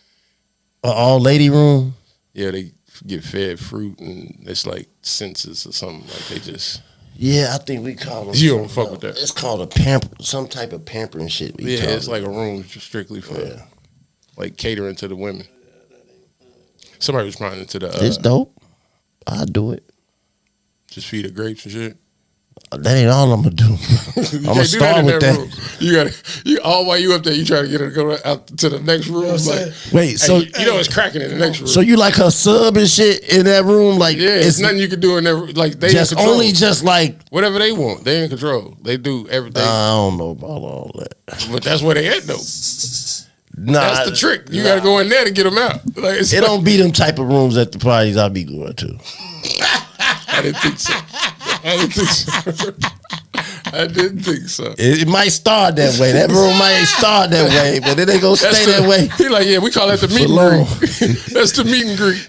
All lady room. Yeah, they get fed fruit and it's like senses or something. Like they just. Yeah, I think we call them. You don't fuck with that. It's called a pamper, some type of pampering shit. Yeah, it's like a room strictly for like catering to the women. Somebody was responding to the. It's dope. I do it. Just feed her grapes and shit. That ain't all I'm gonna do. I'm gonna start with that. Room. You got all while you up there, you try to get her to go out to the next room. Like, wait, so you know it's cracking in the next room. So you like her sub and shit in that room? Like, yeah, it's nothing you can do in there. Like they just in control. only just like whatever they want. They in control. They do everything. I don't know about all that, but that's where they at though. Nah, that's the trick. You got to go in there to get them out. Like, it don't be them type of rooms at the parties I be going to. I didn't think so. I didn't think so. It might start that way. That room might start that way, but it ain't gonna stay that way. He like, yeah, we call that the meet and greet. That's the meet and greet.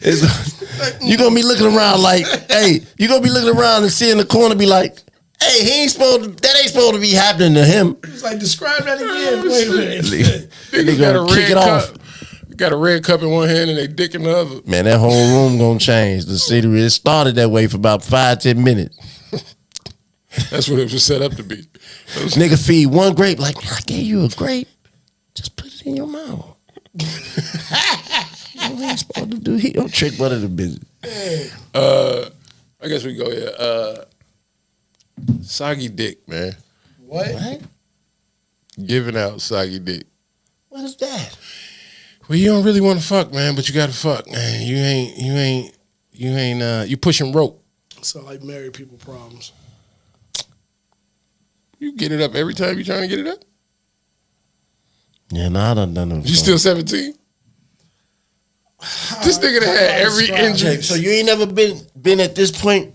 You gonna be looking around like, hey, you gonna be looking around and see in the corner, be like, hey, that ain't supposed to be happening to him. It's like, describe that again. Wait a minute. Nigga got a red cup. Got a red cup in one hand and they dick in the other. Man, that whole room gonna change. The city, it started that way for about 5-10 minutes. That's what it was set up to be. Nigga feed one grape, like, I gave you a grape. Just put it in your mouth. What he supposed to do? He don't trick one of the business. I guess we go here. Soggy dick, man. What? Giving out soggy dick. What is that? Well, you don't really want to fuck, man, but you gotta fuck, man. You pushing rope. So like married people problems. You get it up every time you trying to get it up? Yeah, I done it. You still 17? This nigga done had every injury. So you ain't never been at this point?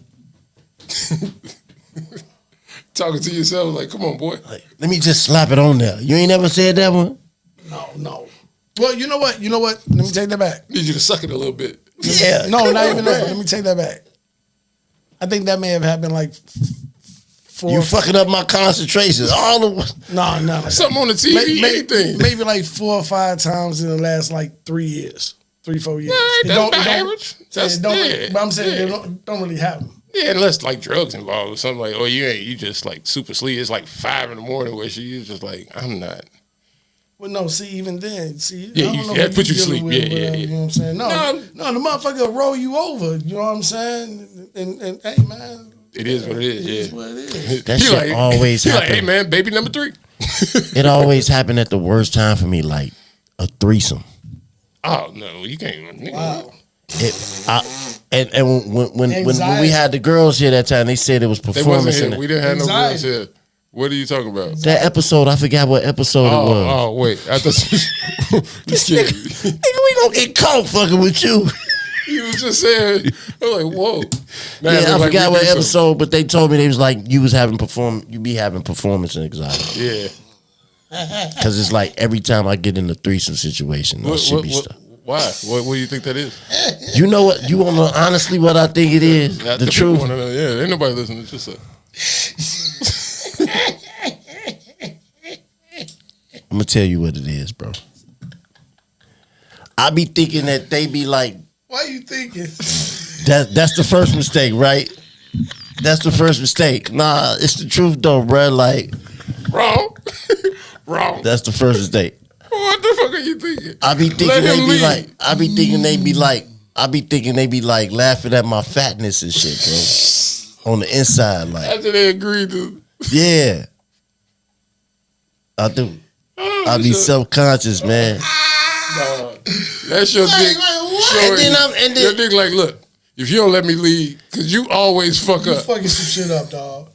Talking to yourself like, come on, boy. Like, let me just slap it on there. You ain't never said that one? No. Well, you know what? Let me take that back. Need you to suck it a little bit. Yeah. No, not even that. Let me take that back. I think that may have happened like 4. You fucking up my concentration. All the No. Something on the TV, anything. Maybe like 4 or 5 times in the last like 3 years. 3-4 years. Yeah, that's about average. But I'm saying they don't really happen. Yeah, unless like drugs involved or something like, you just like super sleep. It's like 5 in the morning where she's just like, I'm not. Well, no, see, even then, Yeah, I don't know that put you to dealing sleep. with, Yeah. You know what I'm saying? No, the motherfucker will roll you over. You know what I'm saying? And hey, man. It is what it is. It is what it is. That shit always happen. happen. Like, hey, man, baby number 3. It always happened at the worst time for me, like a threesome. Oh, no, you can't. Wow. When we had the girls here that time, they said it was performance. We didn't have no girls here. What are you talking about? That episode, I forgot what episode it was. Oh, wait. I thought you nigga, we gonna get caught fucking with you. You was just saying, I'm like, whoa. Yeah, I forgot what episode, but they told me they was like, you be having performance anxiety. Yeah. Because it's like every time I get in a threesome situation, why? What do you think that is? You know what? You want to know honestly what I think it is? The truth. Yeah, ain't nobody listening. It's just I'm gonna tell you what it is, bro. I be thinking that they be like, why you thinking? That's the first mistake, right? That's the first mistake. Nah, it's the truth though, bro. Like, wrong. That's the first mistake. What the fuck are you thinking? I be thinking they be like laughing at my fatness and shit, bro. On the inside, like after they agreed to. Yeah. I do. I be self-conscious, man. That's your dick. And then your dick like, look, If you don't let me lead, because you always fuck You up. fucking some shit up, dog.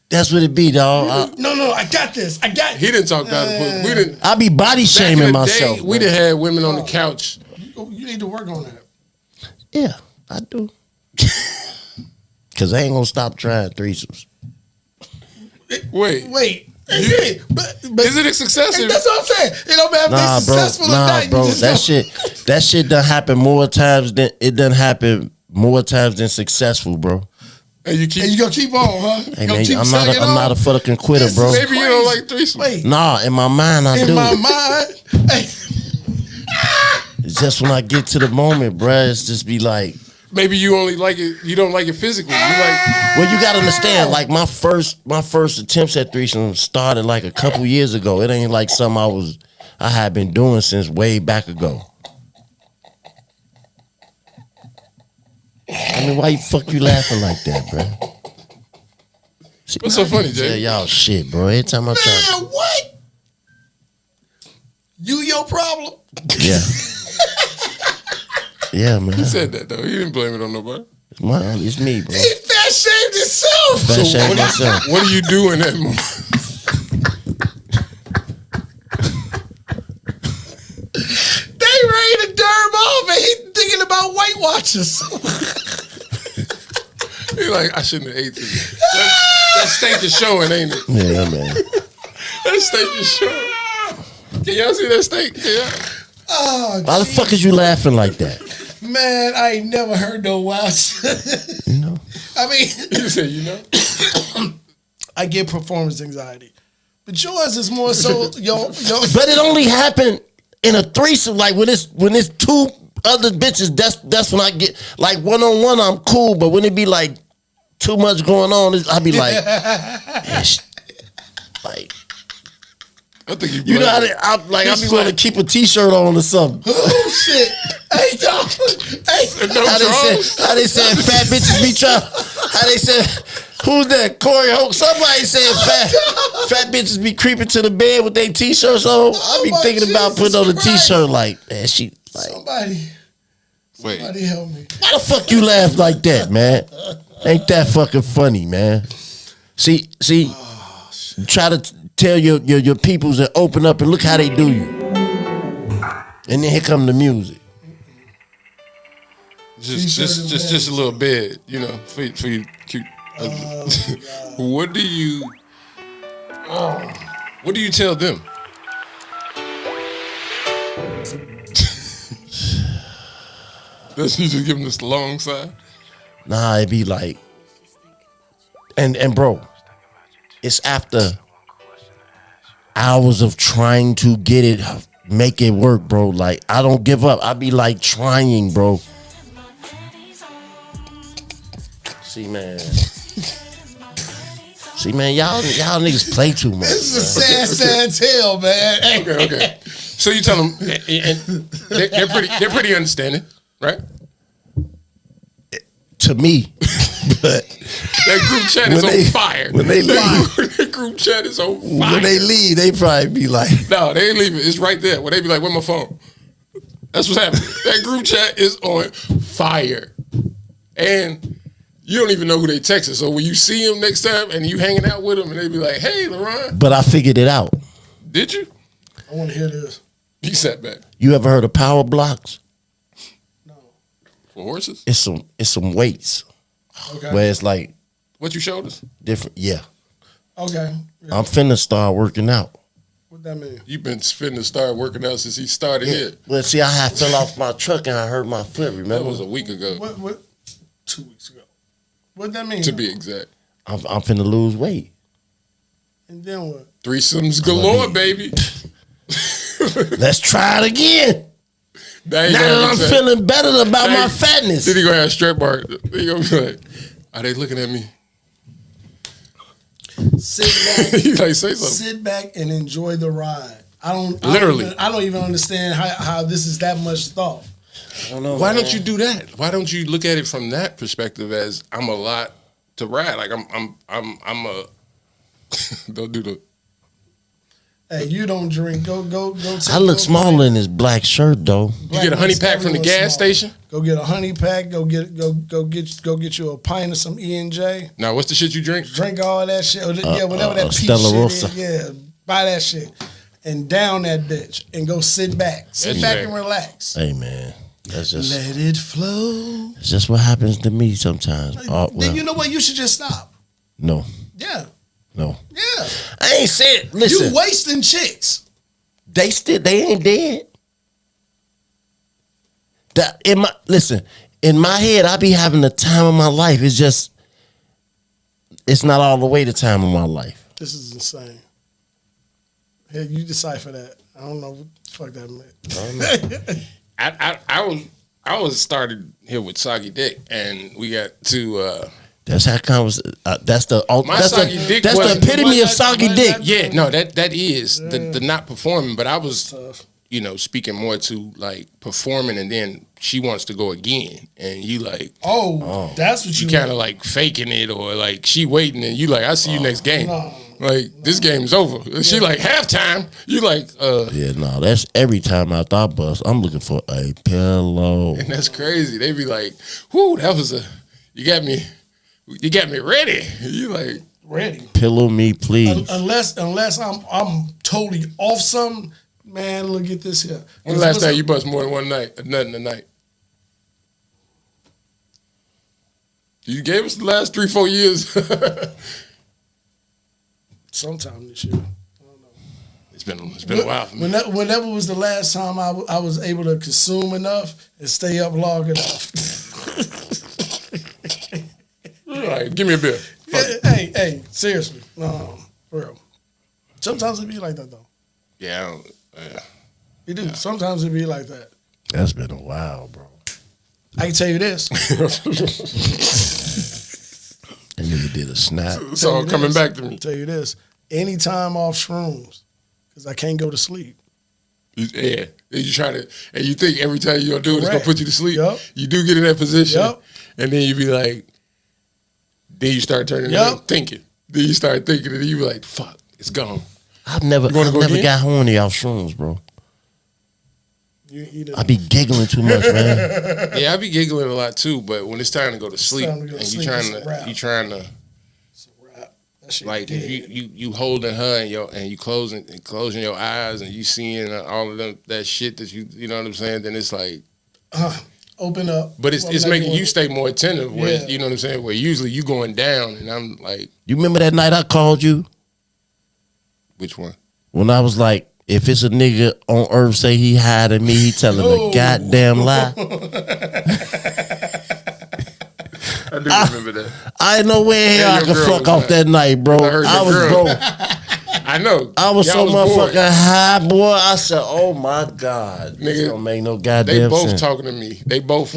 That's what it be, dog. No, I got this. I got. He didn't talk about it. We didn't. I be body Back in shaming the myself. day, we done had women on the couch. You need to work on that. Yeah, I do. Cause I ain't gonna stop trying threesomes. Wait. But Is it a success? that's what I'm saying. It don't matter if Nah, they bro. successful or not. Bro. You just That shit done happen more times than it done happen more times than successful, bro. And you keep. And you gonna keep on, huh? Hey, You gonna man, keep I'm sucking not a on? fucking quitter, This bro. is Maybe you don't like threesomes. Wait, Nah, in my mind I in do. my mind, hey, It's just when I get to the moment, bruh, it's just be like, Maybe you only like it. You don't like it physically. You like. well, you gotta understand, like my first attempts at threesomes started like a couple years ago. It ain't like something I had been doing since way back ago. I mean, why you fuck you laughing like that, bruh? See, What's so funny, tell Jay? y'all shit, bro. Every time I try, man, what? You your problem? yeah, yeah, man. He said that though. He didn't blame it on nobody. It's me, bro. He fat shamed himself. Fat shame what, myself. what do you do in that moment? They ready to derm off, and he thinking about Weight Watchers. He's like, I shouldn't have ate this. That steak is showing, ain't it? Yeah, man. That steak is showing. Can y'all see that steak? Can y'all? Oh, Why the fuck is you laughing like that? man, I ain't never heard no wild shit. You know. I mean, You said, you know? I get performance anxiety, but yours is more so yo. But it only happened in a threesome. Like when it's two other bitches, that's when I get like one-on-one, I'm cool. But when it be like too much going on, I be like, man, like. I think You know how they, I be going to keep a t-shirt on or something. Oh shit! Hey, dog. Hey, How they said fat bitches be trying. How they said, who's that? Corey Hope. Somebody said fat bitches be creeping to the bed with their t-shirts on. I be my thinking about Jesus putting on a Christ. t-shirt like, man, she like. somebody help me. Why the fuck you laugh like that, man? Ain't that fucking funny, man? See, try to tell your peoples and open up and look how they do you. And then here come the music. Just a little bed, you know, for you cute. What do you tell them? Does you just give them this long side? Nah, it be like, and bro, it's after hours of trying to get it, make it work, bro. Like, I don't give up. I be like trying, bro. See, man, y'all niggas play too much. This is a sad tale, man. Okay. So you tell them, and they're pretty understanding, right? To me, but that group chat is on fire. When they leave, that group chat is on fire. when they leave, they probably be like, No, they ain't leaving. It's right there. When they be like, "Where's my phone?" That's what's happening. That group chat is on fire, and you don't even know who they texted. So when you see them next time and you hanging out with them, and they be like, "Hey, LaRon, but I figured it out. did you?" I want to hear this. He sat back. You ever heard of power blocks? For horses? It's some weights Okay. where it's like What you showed us? different. Yeah, Okay. Yeah. I'm finna start working out. What that mean? You've been finna start working out since he started here. Well, see, I fell off my truck and I hurt my foot. That Remember? was a week ago, What? 2 weeks ago. What that mean? to be exact. I'm finna lose weight. And then what? Threesomes galore, baby. Let's try it again. Now Now that I'm feeling better about my fatness. Then he gonna have strap bar. He gonna be like, "Are they looking at me?" Sit back. He's like, "Say something." Sit back and enjoy the ride. I don't even understand how this is that much thought. I don't know, Why man. don't you do that? Why don't you look at it from that perspective as I'm a lot to ride? Like I'm a don't do the Hey, you don't drink. Go. I look smaller in this black shirt though. You get a honey pack from the gas station? Go get a honey pack. Go get you a pint of some E&J. Now, what's the shit you drink? Drink all that shit. Whatever that peach Stella shit Rosa. is. Yeah, buy that shit and down that bitch and go sit back. Sit back and relax. Hey man, that's just let it flow. It's just what happens to me sometimes. Then you know what? You should just stop. No. Yeah. No. Yeah. I ain't said. Listen, You wasting chicks. they ain't dead. In my head, I be having the time of my life. It's not all the way the time of my life. This is insane. Hey, you decipher that. I don't know what the fuck that meant. I was started here with Soggy Dick, and we got to. That's how that's the epitome of soggy dick. Yeah, no, that is the not performing. But I was, speaking more to like performing, and then she wants to go again, and you like, that's what you kind of like faking it, or like she waiting, and you like, I see you next game. Like this game's over. She like halftime. You like, that's every time after I bust, I'm looking for a pillow, and that's crazy. They be like, "Whoo, that was you got me ready." You like ready? Pillow me, please. Unless I'm totally off something, man. Look at this here. When the last time you bust more than one night, nothing a night? You gave us the last 3-4 years. Sometime this year. I don't know. It's been a while for me. Whenever was the last time I was able to consume enough and stay up long enough? All right, give me a beer. Hey, seriously, no, for real. Sometimes it be like that though. Yeah, it do. Sometimes it be like that. That's been a while, bro. I can tell you this. And you did a snap. It's all coming back to me. Tell you this. Anytime off shrooms, because I can't go to sleep. Yeah. You try to, and you think every time you're going to do it, it's going to put you to sleep. Yep. You do get in that position. Yep. And then you be like, then you start turning around thinking. Then you start thinking, and then you be like, fuck, it's gone. I've never got horny off shrooms, bro. I be giggling too much, man. Yeah, I be giggling a lot too, but when it's time to go to sleep, and you trying to like you holding her and you closing your eyes and you seeing all of that shit that you know what I'm saying, then it's like open up. But it's making you stay more attentive. Where you know what I'm saying. Where usually you going down, and I'm like, you remember that night I called you? Which one? When I was like, if it's a nigga on earth say he higher than me, he telling a goddamn lie. I do remember that. I ain't no way in hell I could fuck off that night, bro. I was broke. I know. I was so motherfucking high, boy. I said, "Oh my god, this don't make no goddamn sense." They both sense. talking to me. They both.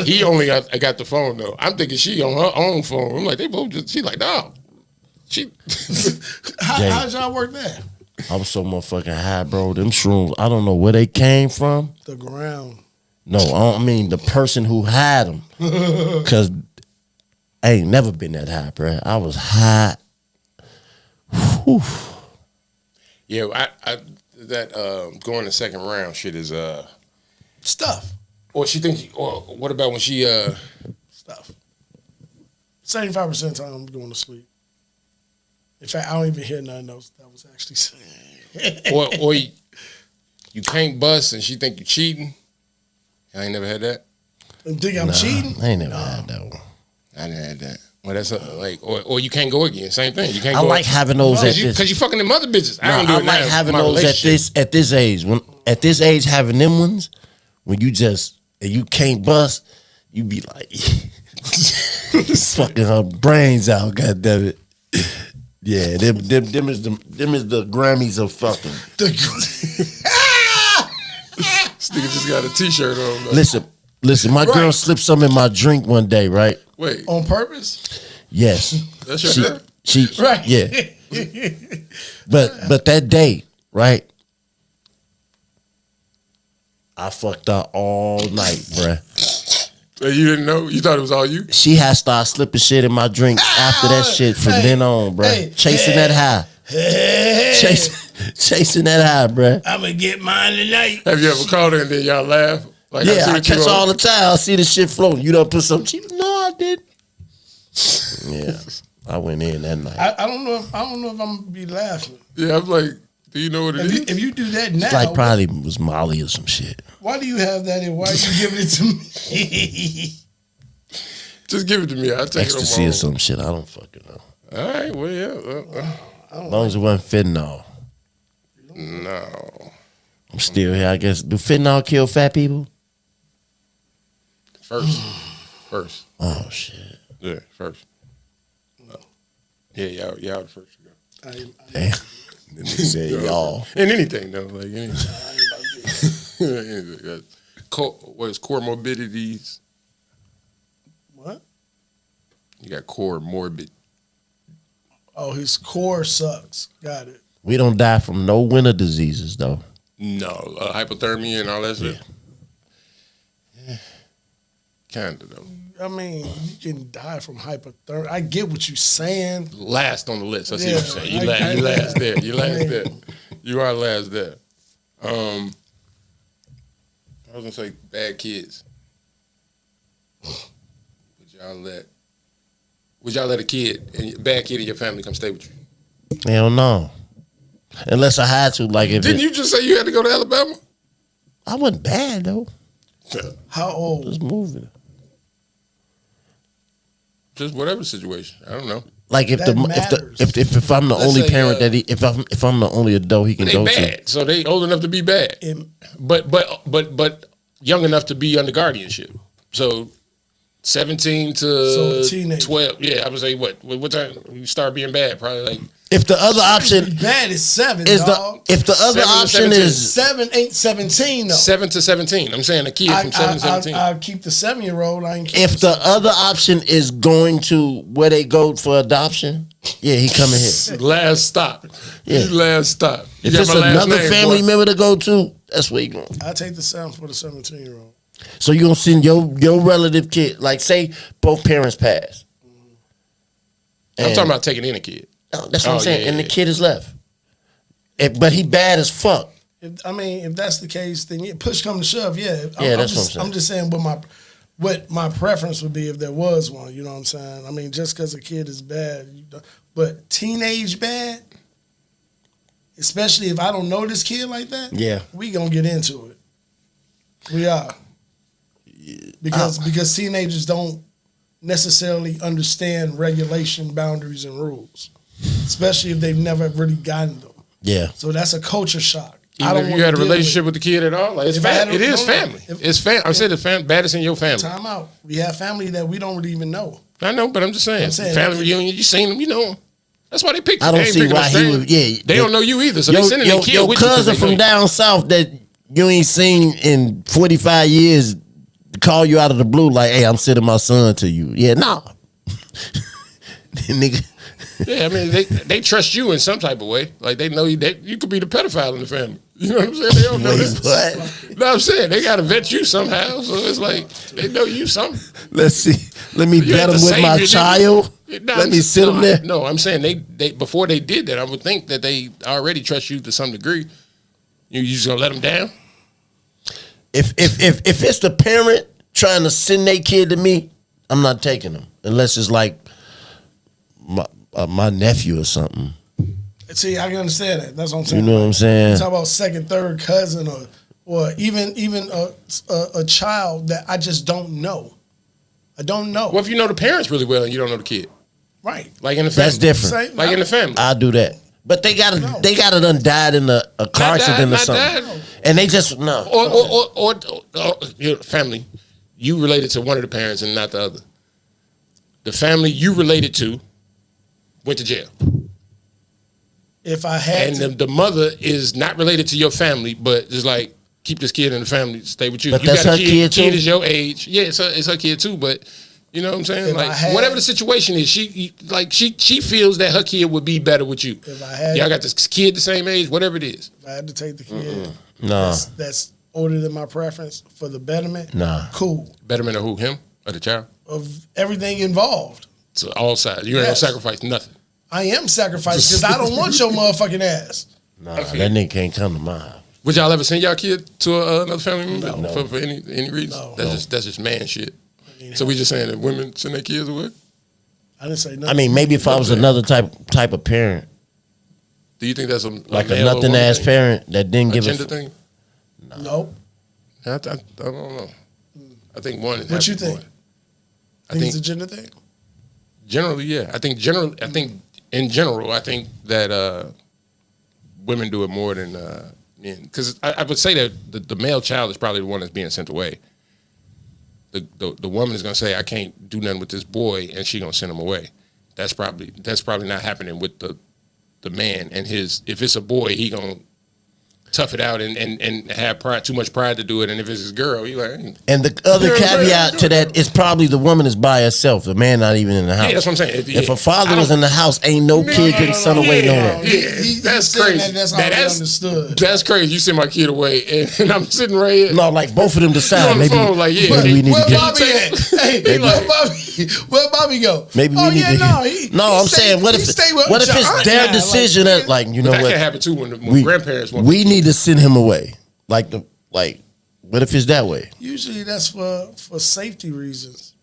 He only got the phone though. I'm thinking she on her own phone. I'm like, they both just. She like, no. She. How'd y'all work that? I was so motherfucking high, bro. Them shrooms, I don't know where they came from. The ground. No, I mean the person who had them. Because I ain't never been that high, bro. I was high. Whew. Yeah, that going to second round shit is stuff. Or she thinks. Or what about when she stuff? 75% of the time I'm going to sleep. In fact, I don't even hear nothing else that was actually said. or you can't bust and she think you cheating. I ain't never had that. And think I'm cheating? I ain't never had that one. I didn't have that. Well, that's like, or you can't go again. Same thing. You can't. I like having those because you fucking them other bitches. I don't do it now. I like having those at this age. At this age, having them ones when you just and you can't bust, you be like fucking her brains out. God damn it. Yeah, them is the Grammys of fucking. This nigga just got a t-shirt on. Man. Listen. My girl slipped some in my drink one day, right? Wait, on purpose? Yes. That's your girl? She right. Yeah. But that day, right? I fucked her all night, bruh. You didn't know? You thought it was all you? She had started slipping shit in my drink after that shit from then on, bro. Chasing that high. chasing that high, bruh. I'm gonna get mine tonight. Have you ever called her and then y'all laugh? Like, Yeah, see I what catch you her all on. the time. I see the shit floating. You done put some cheap. No, I didn't. Yeah, I went in that night. I don't know if I'm gonna be laughing. Yeah, I'm like, do you know what it is? If you do that now, It's like probably was Molly or some shit. why do you have that and why are you giving it to me? Just give it to me. I'll take Ecstasy it or on some shit. I don't fucking know. All right, well, yeah. As long as it wasn't fentanyl. No. I'm still here, I guess. Do fentanyl kill fat people? First. Oh, shit. Yeah, first. Yeah, y'all the first to go. Damn. Then they said y'all. In anything, though. Like, anything. Anything. What is comorbidities? What? You got comorbid. Oh, his core sucks. Got it. We don't die from no winter diseases, though. No. Hypothermia and all that shit? Yeah. Kind of, though. I mean, you can die from hypothermia. I get what you're saying. Last on the list. I see Yeah, what you're saying. You last there. You last there. You are last there. I was gonna say bad kids. Would y'all let a bad kid in your family come stay with you? Hell no. Unless I had to, like if Didn't you just say you had to go to Alabama? I wasn't bad though. How old? Just moving. Just whatever situation. I don't know. Like if if I'm the Let's only say, parent that if I'm the only adult he can They go bad, to. so they old enough to be bad, but young enough to be under guardianship. So 17 to teenager. 12. Yeah, I would say what time you start being bad? Probably like If the other option Bad is 7, is dog. if the other 7 to option 17. is 7 ain't 17 though. 7 to 17. I'm saying a kid from 7 to 17. I'll keep the 7-year-old. I ain't keep if the other option is going to where they go for adoption, yeah, he coming here. Last stop. Yeah. Last stop. You If got it's my last another name, family boy. member to go to, that's where you going. I take the 7 for the 17-year-old. So you gonna send your relative kid, like say both parents pass. I'm talking about taking in a kid. That's what I'm Oh, saying. yeah, And the yeah. kid is left. But he bad as fuck. If that's the case, then push come to shove, yeah. Yeah, that's what I'm saying. I'm just saying what my preference would be if there was one. You know what I'm saying? I mean, just because a kid is bad, but teenage bad, especially if I don't know this kid like that, Yeah. we gonna get into it. We are. Because teenagers don't necessarily understand regulation, boundaries, and rules, especially if they've never really gotten them. Yeah. So that's a culture shock. Even if you had a relationship with the kid at all, like it's If I had family. a- It is no, no. family. It's family. I said the baddest in your family. Time out. We have family that we don't really even know. I know, but I'm just saying. Family reunion, you seen them, you know them. That's why they picked you. I They don't ain't see picking why a he stranger. would. Yeah, They don't know you either, so they sending their kid your with you 'cause cousin they from know you. down south that you ain't seen in 45 years call you out of the blue like, "Hey, I'm sending my son to you." Yeah, nah. Nigga. Yeah, I mean, they trust you in some type of way. Like they know you. You could be the pedophile in the family. You know what I'm saying? They don't know Wait, this. what? No, I'm saying they got to vet you somehow. So it's like they know you something. Let's see. Let me You vet ain't him the with my savior, nigga. child. No, Let me sit him there. No, I'm saying they before they did that, I would think that they already trust you to some degree. You just gonna let them down? If it's the parent trying to send their kid to me, I'm not taking them unless it's like my nephew or something. See, I can understand that. That's what I'm saying. You know what I'm saying? Talk about second, third cousin, or even a child that I just don't know. I don't know. Well, if you know the parents really well and you don't know the kid, Right. like in the family, That's different. Same- Like in the family. I'll do that. But they got done died in a car accident or something. died. And they just no. Or your family, you related to one of the parents and not the other. The family you related to went to jail. If I had And the mother is not related to your family, but just like, keep this kid in the family, stay with you. But You that's got a her kid too? Kid is your age. Yeah, it's her kid too, but you know what I'm saying? If I Like had- whatever the situation is, she feels that her kid would be better with you. If I had- Y'all got this kid the same age, whatever it is. if I had to take the kid Nah. that's older than my preference for the betterment, Nah. cool. Betterment of who? Him or the child? Of everything involved. So all sides. You ain't gonna Yes. sacrifice nothing. I am sacrificed because I don't want your motherfucking ass. Nah, that nigga can't come to my house. Would y'all ever send y'all kid to another family member No. for any reason? No. That's just man shit. So we just saying that women send their kids away? I didn't say nothing. I mean, maybe if I was another type of parent, Do you think that's like a male or nothing woman ass thing? parent that didn't A give gender a thing? Nope. I don't know. I think one is What you happy think? boy. Think it's a gender thing? Generally, yeah. I think in general, I think that women do it more than men. Because I would say that the male child is probably the one that's being sent away. The woman is gonna say, I can't do nothing with this boy, and she gonna send him away. That's probably not happening with the man and his. If it's a boy, he gonna tough it out and have too much pride to do it. And if it's his girl, he like. And the other caveat to that is probably the woman is by herself. The man not even in the house. Yeah, that's what I'm saying. If a father was in the house, ain't no kid getting sent away nowhere. That's crazy. That's already understood. That's crazy. You send my kid away, and I'm sitting right here. No, like both of them decide. on the Maybe, phone, like, yeah, maybe we need Where to get. Bobby at? Hey, where Bobby go? Maybe we need to. I'm saying, what if it's their decision that, like, you know But that what? can happen too when grandparents want. We need to send him away. Like what if it's that way? Usually that's for safety reasons.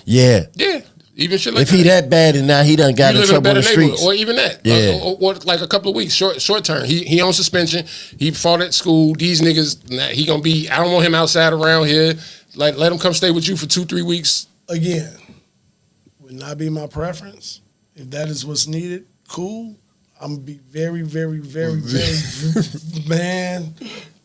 Yeah. Yeah, even shit like If he that bad and now he done got you in live in a trouble in better the neighborhood, streets. or even that, Yeah. or like a couple of weeks, short term. He on suspension. He fought at school. These niggas, he gonna be. I don't want him outside around here. Like, let him come stay with you for 2-3 weeks. Again, would not be my preference. If that is what's needed, cool. I'm gonna be very, very, very, very, man.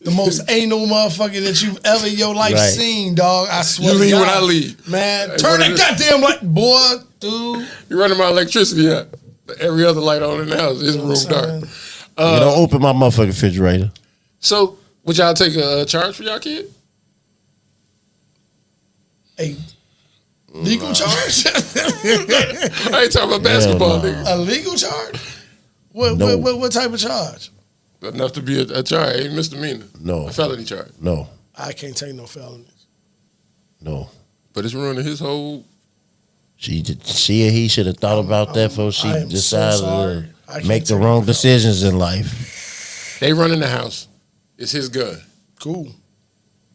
The most anal motherfucker that you've ever in your life Right. seen, dog. I swear. You to leave God. when I leave. Man. Hey, Turn what that is it? goddamn light, boy, dude. You're running my electricity up. Every other light on in the house. His room dark. You don't open my motherfucking refrigerator. So, would y'all take a charge for y'all kid? A legal charge? I ain't talking about basketball, nigga. A legal charge? What, No. what type of charge? Enough to be a charge, ain't misdemeanor. No. A felony charge. No. I can't take no felonies. No. But it's ruining his whole. She or he should have thought about that before she I am so decided sorry. I to can't make the take wrong no decisions in life. They run in the house. It's his gun. Cool.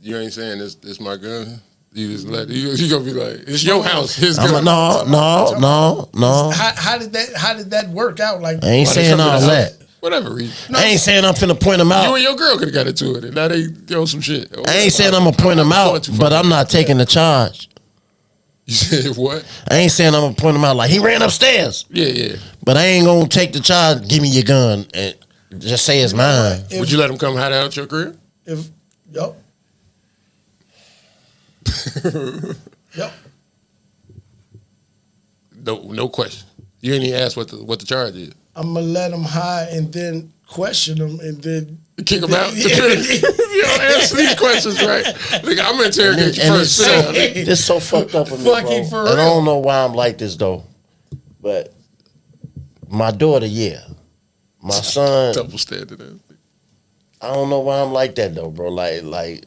You ain't saying it's my gun. You just let you gonna be like, it's your house, his I'm gun. no. How did that work out? Like, I ain't saying all that. Whatever reason. I ain't saying I'm finna point him You out. and your girl could have got into it, and now they throw some shit. I ain't saying I'm gonna point him out, but I'm not taking the charge. You said what? I ain't saying I'm gonna point him out like he ran upstairs. Yeah. But I ain't gonna take the charge. Give me your gun and just say it's mine. Would you let him come hide out your crib? Yup. Yep. No question. You ain't even asked what the charge is. I'm gonna let him hide and then question him and then Kick him out. You don't answer these questions right. Nigga, I'm gonna interrogate you And first. Sit down, nigga. it's so fucked up in me, Fucking bro. for And I real. don't know why I'm like this though. But my daughter, yeah. My son, Double standard. I don't know why I'm like that though, bro. Like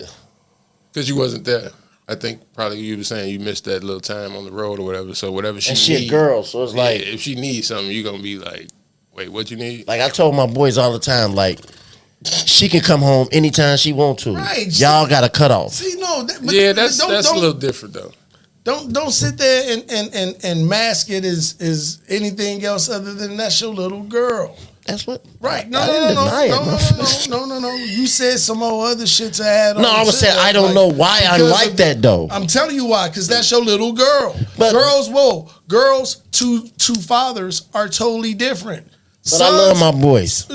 Because you wasn't there. I think probably you were saying you missed that little time on the road or whatever. So whatever she and she a need, girl, so it's like if she needs something, you gonna be like, wait, what you need? I told my boys all the time, like she can come home anytime she want to. Right. Y'all got a cutoff. see, no. That's a little different though. Don't sit there and mask it as anything else other than that's your little girl. That's what. Right. I didn't deny it, No. You said some more other shit to add on. No, I was to saying that, I don't like, know why I'm because like of that though. I'm telling you why, because that's your little girl. But- Girls, two fathers are totally different. But I love my boys.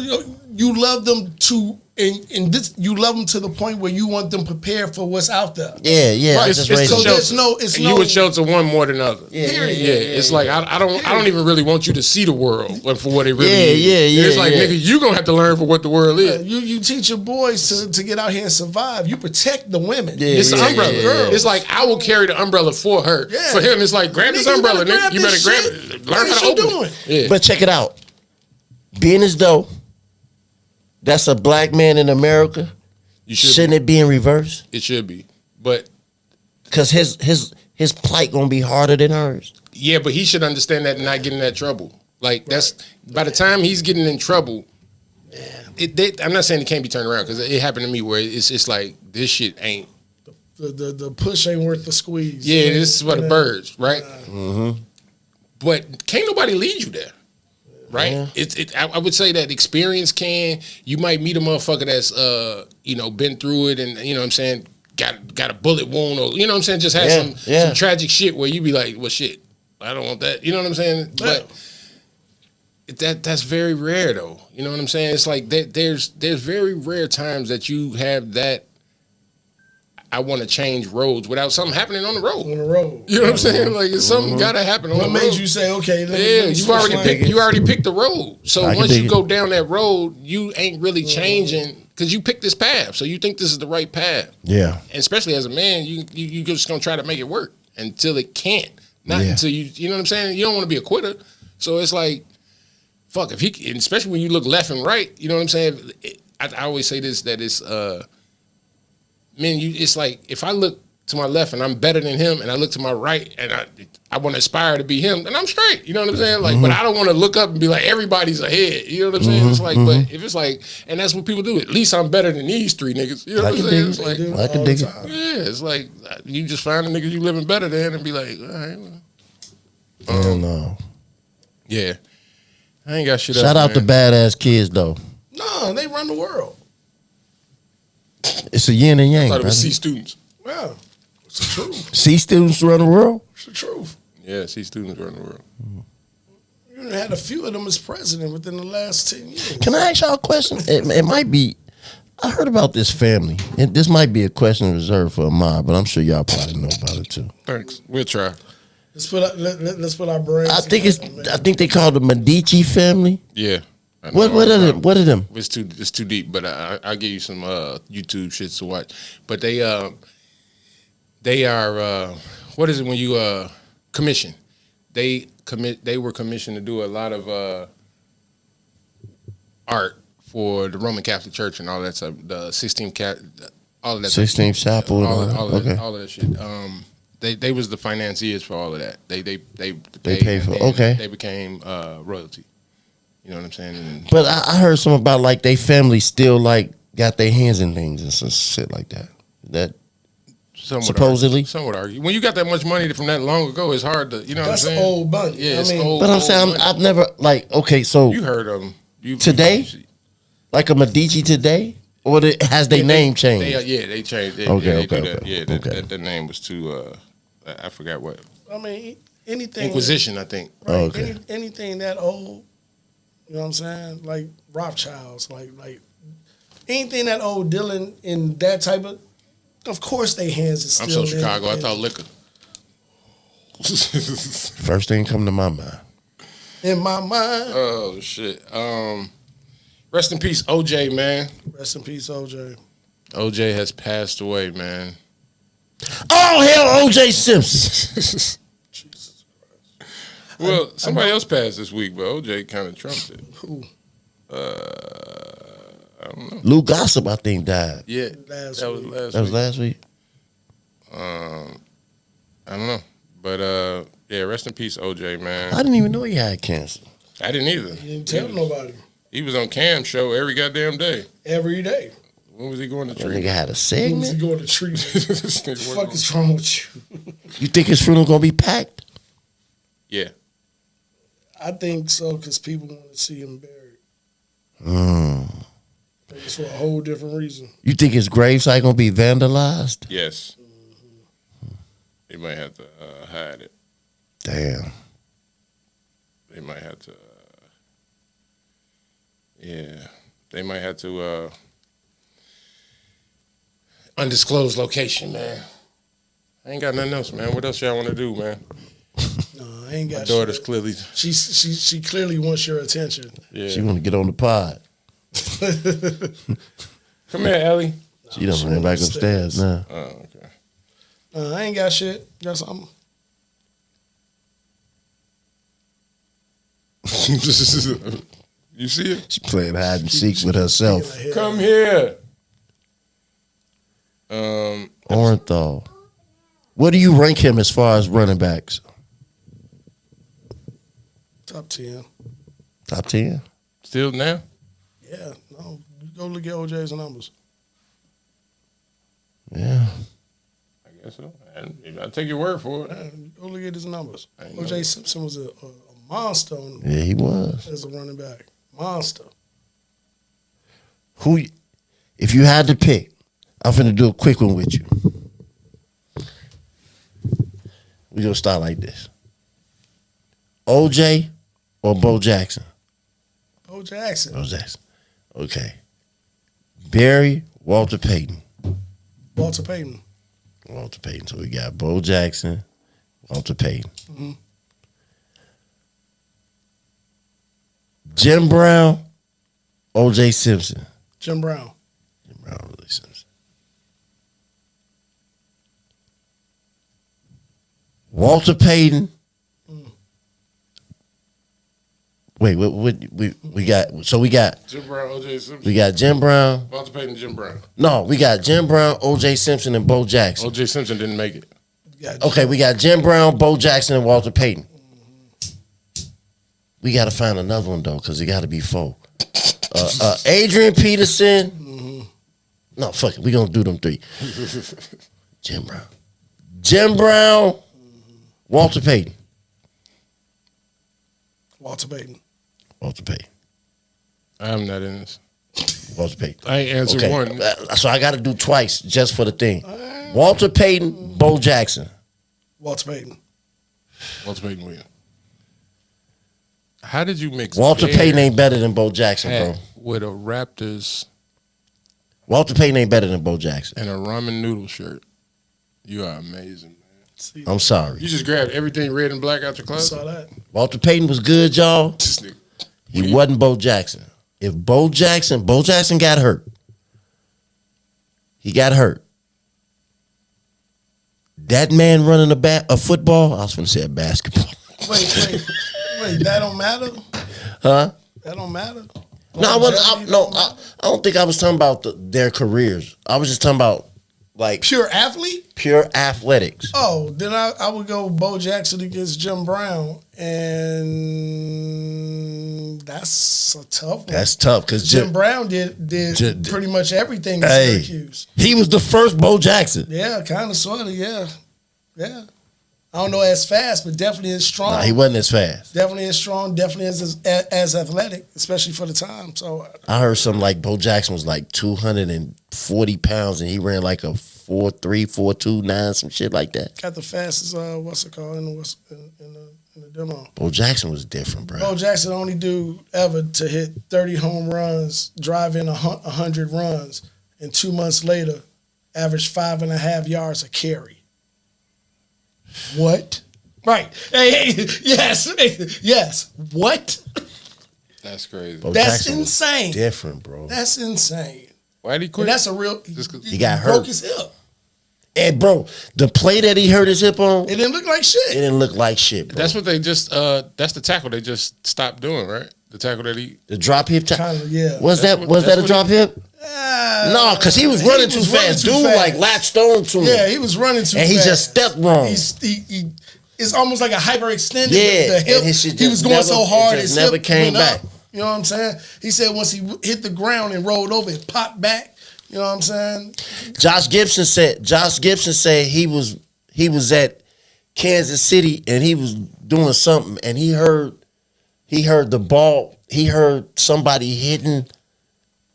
You love them to, and this you love them to the point where you want them prepared for what's out there. Yeah. I It's just the raised So them. shelter. it's And no. you would shelter one more than other. Yeah. It's like I don't even really want you to see the world for what it really Yeah, is. yeah, It's like, yeah. nigga, you gonna have to learn for what the world is. You teach your boys to get out here and survive. You protect the women. Yeah, It's the umbrella. Girls. It's like I will carry the umbrella for her. Yeah. For him, it's like grab this Nigga, you umbrella, better nigga. grab You better this grab shit. it. Learn What how to you open doing? it. Yeah. But check it out. Being as though that's a black man in America, You should shouldn't it be in reverse? It should be. But Because his plight gonna be harder than hers. yeah, but he should understand that and not get in that trouble. Like that's by the time he's getting in trouble, I'm not saying it can't be turned around because it happened to me where it's like this shit ain't. The push ain't worth the squeeze. Yeah, this is for the birds, right? But can't nobody lead you there, right? Yeah. I would say that experience can. You might meet a motherfucker that's been through it and you know what I'm saying got a bullet wound or you know what I'm saying just had some tragic shit where you be like, well shit, I don't want that. You know what I'm saying? But that's very rare though. You know what I'm saying? It's like there's very rare times that you have that. I want to change roads without something happening on the road. On the road, you know what I'm saying? Like it's something gotta happen on the road. What made you say okay? You already picked the road. So once you go down that road, you ain't really changing because you picked this path. So you think this is the right path. Yeah. And especially as a man, you just gonna try to make it work until it can't. Not until you know what I'm saying. You don't want to be a quitter. So it's like, fuck and especially when you look left and right. You know what I'm saying? I always say this that it's man, it's like if I look to my left and I'm better than him, and I look to my right and I want to aspire to be him, then I'm straight. You know what I'm saying? Like, but I don't want to look up and be like everybody's ahead. You know what I'm saying? It's like, but if it's like, and that's what people do. At least I'm better than these three niggas. You know what I'm saying? It's like, I can dig it. Yeah, it's like you just find the niggas you living better than and be like, all right. No. Yeah, I ain't got shit. Shout out to badass kids though. No, they run the world. It's a yin and yang. I thought it was C students. Well, it's the truth. C students run the world? It's the truth. Yeah, C students run the world. You had a few of them as president within the last 10 years. Can I ask y'all a question? It might be, I heard about this family. This might be a question reserved for Ahmad, but I'm sure y'all probably know about it too. Thanks. We'll try. Let's put our brains. I think they call the Medici family. Yeah. What are them? It's too deep, but I'll give you some YouTube shits to watch. But they are what is it when you commission? They were commissioned to do a lot of art for the Roman Catholic Church and all that stuff. The 16th all of that. 16th Chapel. All of that shit. They was the financiers for all of that. They paid for. Okay. They became royalty. You know what I'm saying? But I heard something about like they family still like got their hands in things and some shit like that. That supposedly. Some would argue. When you got that much money from that long ago, it's hard to, you know that's what I'm saying? Old money. Yeah, it's old. But I'm saying I've never like so you heard of them today, like a Medici today, or has their name changed? They changed. That name was too. I forgot what. I mean, anything Inquisition, I think. Right, anything that old. You know what I'm saying? Like Rothschilds, like anything that old dealing in that type of course they hands is still I'm so Chicago, I thought liquor. First thing come to my mind. In my mind. Oh shit. Rest in peace, OJ, man. Rest in peace, OJ. OJ has passed away, man. Oh hell, OJ Simpson. Well, somebody else passed this week, but OJ kind of trumped it. Who? I don't know. Lou Gossip, I think, died. Yeah, that was last week. I don't know, but yeah, rest in peace, OJ, man. I didn't even know he had cancer. I didn't either. He didn't tell nobody. He was on Cam's show every goddamn day. Every day. When was he going to That treatment? nigga had a segment. When was he going to treatment? What the fuck is wrong with you? You think his funeral gonna be packed? Yeah. I think so because people want to see him buried. It's for a whole different reason. You think his gravesite gonna be vandalized? Yes. They might have to hide it. Damn. They might have to. Yeah. They might have to. Undisclosed location, man. I ain't got nothing else, man. What else y'all want to do, man? No, I ain't got. My daughter's shit. clearly. She clearly wants your attention. Yeah. She want to get on the pod. Come here, Ellie. She done ran back upstairs now. Oh, okay. I ain't got shit. Got something. You see it? She playing hide and seek with herself. Come here. Orenthal. What do you rank him as far as running backs? Top 10. Top 10? Still now? Yeah. Yeah, no, you go look at OJ's numbers. Yeah. I guess so. And I take your word for it. Yeah, go look at his numbers. OJ Simpson was a monster Yeah, he was. as a running back. Monster. Who, if you had to pick, I'm finna do a quick one with you. We're gonna start like this. OJ or Bo Jackson? Bo Jackson. Bo Jackson. Okay. Barry, Walter Payton. Walter Payton. Walter Payton. So we got Bo Jackson, Walter Payton. Mm-hmm. Jim Brown, OJ Simpson. Jim Brown. Jim Brown, OJ Simpson. Walter Payton. Wait, what we got? So we got Jim Brown, OJ Simpson. We got Jim Brown. Walter Payton, Jim Brown. No, we got Jim Brown, OJ Simpson, and Bo Jackson. OJ Simpson didn't make it. Okay, we got Jim Brown, Bo Jackson, and Walter Payton. We got to find another one though, because it got to be four. Adrian Peterson. No, fuck it. We gonna do them three. Jim Brown, Walter Payton. Walter Payton. Walter Payton. I'm not in this. Walter Payton. I ain't answered one. So I got to do twice just for the thing. Walter Payton, Bo Jackson. Walter Payton. Walter Payton win. How did you mix Walter Bear Payton ain't better than Bo Jackson, bro. with a Raptors Walter Payton ain't better than Bo Jackson. and a ramen noodle shirt? You are amazing, man. I'm sorry. You just grabbed everything red and black out your closet? Saw that. Walter Payton was good, y'all. This nigga. He wasn't Bo Jackson. If Bo Jackson got hurt. He got hurt. That man running a football, I was going to say a basketball. Wait, that don't matter? Huh? That don't matter? No, I don't think I was talking about their careers. I was just talking about like Pure athlete? pure athletics. Oh, then I would go Bo Jackson against Jim Brown, and that's a tough one. That's tough because Jim Brown did pretty much everything in Hey, Syracuse. he was the first Bo Jackson. Yeah, kind of, sort of, yeah. Yeah. I don't know as fast, but definitely as strong. Nah, he wasn't as fast. Definitely as strong, definitely as athletic, especially for the time. So I heard something like Bo Jackson was like 240 pounds and he ran like a 4.3, 4.29, some shit like that. got the fastest, what's it called, in the demo. Bo Jackson was different, bro. Bo Jackson, the only dude ever to hit 30 home runs, drive in 100 runs, and 2 months later, average 5.5 yards a carry. What? Right. Hey, yes. What? That's crazy. Bo That's Jackson was insane. different, bro. That's insane. Why'd he quit? And that's a real. He got hurt. Broke his hip. And bro, the play that he hurt his hip on, It didn't look like shit. it didn't look like shit, bro. That's what they just, that's the tackle they just stopped doing, right? The tackle that he... The drop hip tackle. Kinda, yeah. Was that a drop hip? No, because he was running too fast. Dude like latched on to him. Yeah, he was running too and fast. he just stepped wrong. It's almost like a hyperextended. Yeah, the hip. and his shit He was just going never- so hard, it his just never hip came went back. up. You know what I'm saying? He said once he hit the ground and rolled over, it popped back. You know what I'm saying? Josh Gibson said he was at Kansas City and he was doing something and he heard the ball. He heard somebody hitting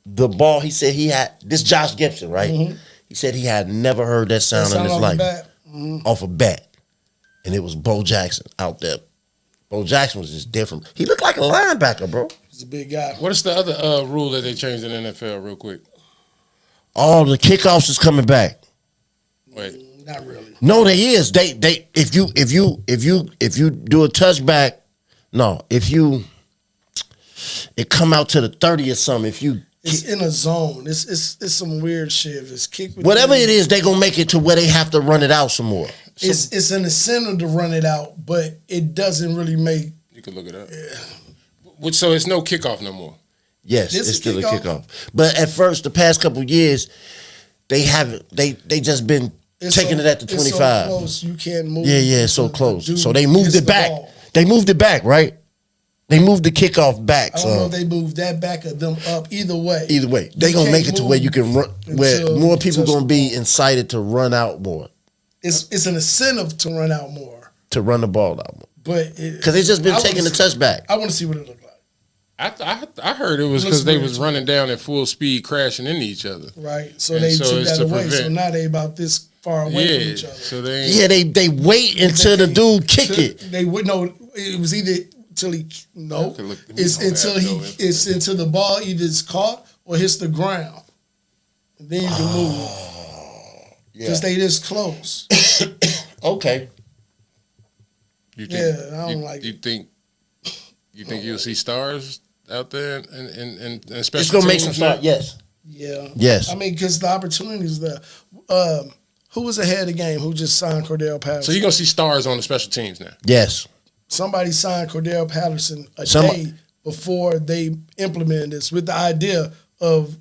the ball. He said he had this Josh Gibson, right? Mm-hmm. He said he had never heard that sound in his off life the bat. Mm-hmm. off a bat, and it was Bo Jackson out there. Bo Jackson was just different. He looked like a linebacker, bro. He's a big guy. What is the other rule that they changed in the NFL real quick? All the kickoffs is coming back. Wait. Not really. No, they is. They if you do a touchback, no, it come out to the 30 or something. If you It's in a zone. It's some weird shit. It's kick. whatever it is, they gonna make it to where they have to run it out some more. It's an incentive to run it out, but it doesn't really make. You can look it up. Yeah. So it's no kickoff no more. Yes, This it's a still a kickoff? kickoff. But at first, the past couple of years, they haven't. They just been It's taking so- it at the it's so 25. close, you can't move. Yeah, it's so The close. dude So they moved gets it the back. ball. They moved it back, right? They moved the kickoff back. I don't know if they moved that back or them up. Either way, they gonna make it to where you can run, where more people gonna be incited to run out more. It's an incentive to run out more, to run the ball out more. But because it's just been taking the touchback. I want to see what it looked like. I heard it was because they was running down at full speed, crashing into each other. Right. So they took that away. So now they about this far away from each other. So they they wait until the dude kick it. They would know it was either until it's until the ball either is caught or hits the ground. And then you can move. Just stay this close. Okay. I don't like it. You think you'll see stars out there and especially it's gonna make some stars. Yes. Yeah. Yes. I mean, because the opportunity is there. Who was ahead of the game? Who just signed Cordell Patterson? So you're gonna see stars on the special teams now. Yes. Somebody signed Cordell Patterson a day before they implemented this with the idea of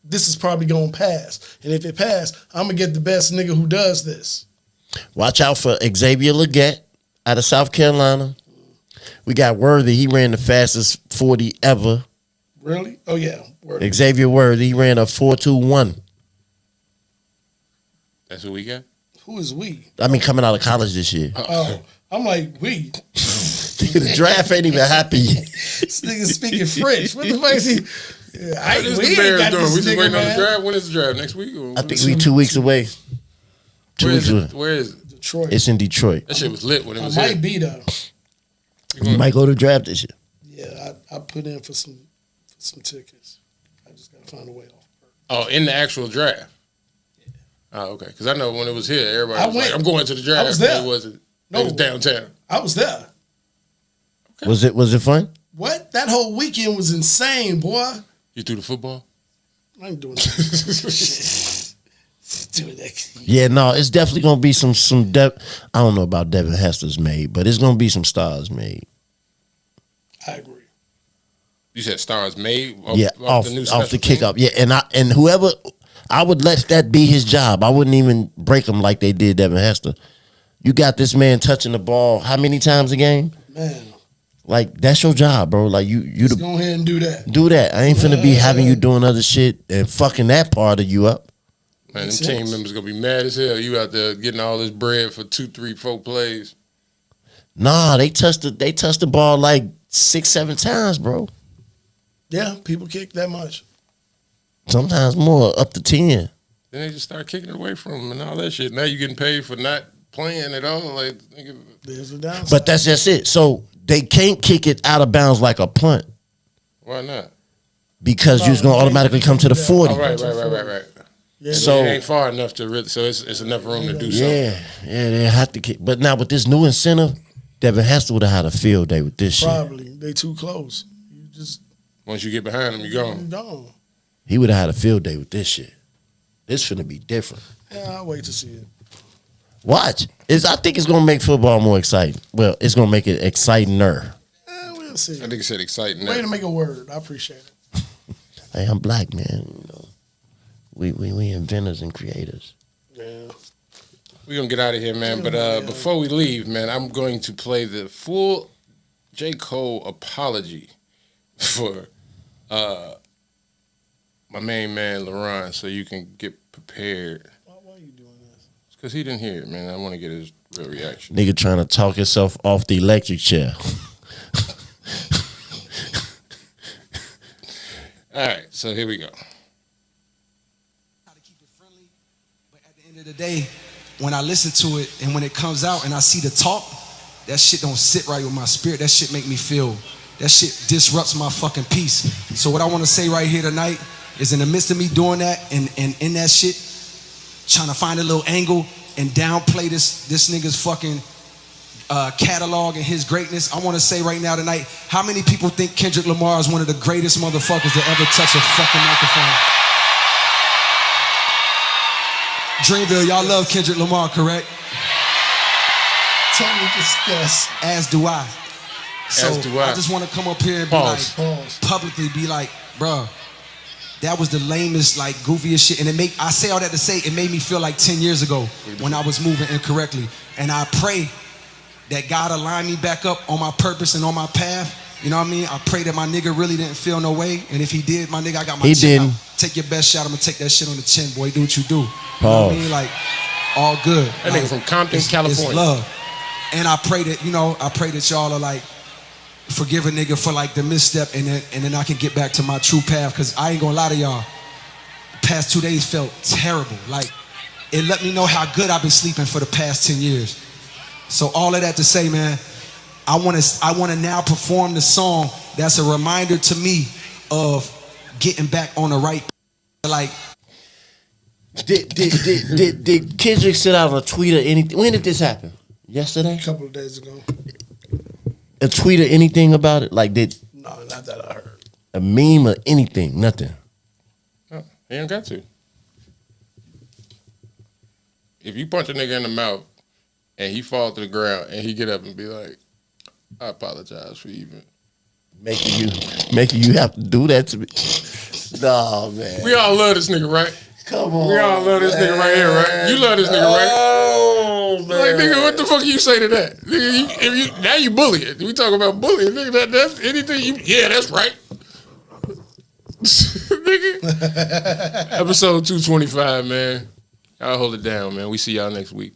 this is probably gonna pass, and if it passed, I'm gonna get the best nigga who does this. Watch out for Xavier Legette out of South Carolina. We got Worthy. He ran the fastest 40 ever. Really? Oh, yeah. Worthy. Xavier Worthy. He ran a 4.21. That's what we got? Who is we? I mean, coming out of college this year. Oh, I'm like, we. The draft ain't even happy yet. This nigga speaking French. What the fuck is he? What is the Bears doing? We just waiting on the draft. When is the draft? Next week? I think we 2 weeks away. Where is it? Detroit. It's in Detroit. That shit was lit when it was here. Might be though. You might go to draft this year. Yeah, I put in for some tickets. I just gotta find a way off. Oh, in the actual draft. Yeah. Oh, okay. Because I know when it was here, everybody was like, "I'm going to the draft." I was there. It was downtown. I was there. Okay. Was it fun? What? That whole weekend was insane, boy. You threw the football? I ain't doing that. Yeah, no, it's definitely gonna be some I don't know about Devin Hester's made, but it's gonna be some stars made. I agree. You said stars made? Off the kickoff. Yeah, and whoever, I would let that be his job. I wouldn't even break him like they did Devin Hester. You got this man touching the ball how many times a game? Man. Like, that's your job, bro. Like, you Just go ahead and do that. Do that. I ain't finna be having you doing other shit and fucking that part of you up. Man, them team members gonna be mad as hell. You out there getting all this bread for 2, 3, 4 plays. Nah, they touched the ball like 6, 7 times, bro. Yeah, people kick that much. Sometimes more, up to 10. Then they just start kicking it away from them and all that shit. Now you getting paid for not playing at all. Like, there's a downside. But that's just it. So they can't kick it out of bounds like a punt. Why not? Because you're just gonna automatically come to the 40. Oh, right. Yeah, so it ain't far enough to really. So it's enough room to do something. Yeah, they have to kick. But now with this new incentive, Devin Hester would have had a field day with this Probably. shit. They too close. You just once you get behind them, you're gone. You're gone. He would have had a field day with this shit. This finna be different. Yeah, I'll wait to see it. Watch. I think it's gonna make football more exciting. Well, it's gonna make it exciting-er. We'll see. I think it said exciting. Way to make a word. I appreciate it. Hey, I'm black, man. You know. We inventors and creators. Yeah. We're going to get out of here, man. But before we leave, man, I'm going to play the full J. Cole apology for my main man, LaRon, so you can get prepared. Why are you doing this? Because he didn't hear it, man. I want to get his real reaction. Nigga trying to talk himself off the electric chair. All right, so here we go. End of the day, when I listen to it and when it comes out and I see the talk, that shit don't sit right with my spirit. That shit make me feel, that shit disrupts my fucking peace. So what I want to say right here tonight is in the midst of me doing that and in that shit, trying to find a little angle and downplay this nigga's fucking catalog and his greatness, I want to say right now tonight, how many people think Kendrick Lamar is one of the greatest motherfuckers to ever touch a fucking microphone? Dreamville, y'all love Kendrick Lamar, correct? Totally discuss. As do I. So As do I. just want to come up here and be like, publicly be like, bruh, that was the lamest, like, goofiest shit. And I say all that to say, it made me feel like 10 years ago when I was moving incorrectly. And I pray that God align me back up on my purpose and on my path You know what I mean? I pray that my nigga really didn't feel no way. And if he did, my nigga, I got my He chin didn't. out. Take your best shot. I'm gonna take that shit on the chin, boy. Do what you do. You know what I mean? Like, all good. That nigga from Compton, California. It's love. And I pray that, I pray that y'all are like, forgive a nigga for like the misstep, and then I can get back to my true path. Cause I ain't gonna lie to y'all. The past 2 days felt terrible. Like, it let me know how good I've been sleeping for the past 10 years. So all of that to say, man, I wanna now perform the song that's a reminder to me of getting back on the right. Like, did Kendrick sit out on a tweet or anything? When did this happen? Yesterday? A couple of days ago. A tweet or anything about it? Like, No, not that I heard. a meme or anything? Nothing. No, he ain't got to. If you punch a nigga in the mouth and he fall to the ground and he get up and be like, I apologize for even making you have to do that to me. No, man. We all love this nigga, right? Come on. We all love this nigga right here, right? You love this nigga, right? Oh, man. Like, nigga, what the fuck you say to that? Nigga, now you bullying. We talk about bullying. Nigga, that's anything yeah, that's right. Nigga. Episode 225, man. Y'all hold it down, man. We see y'all next week.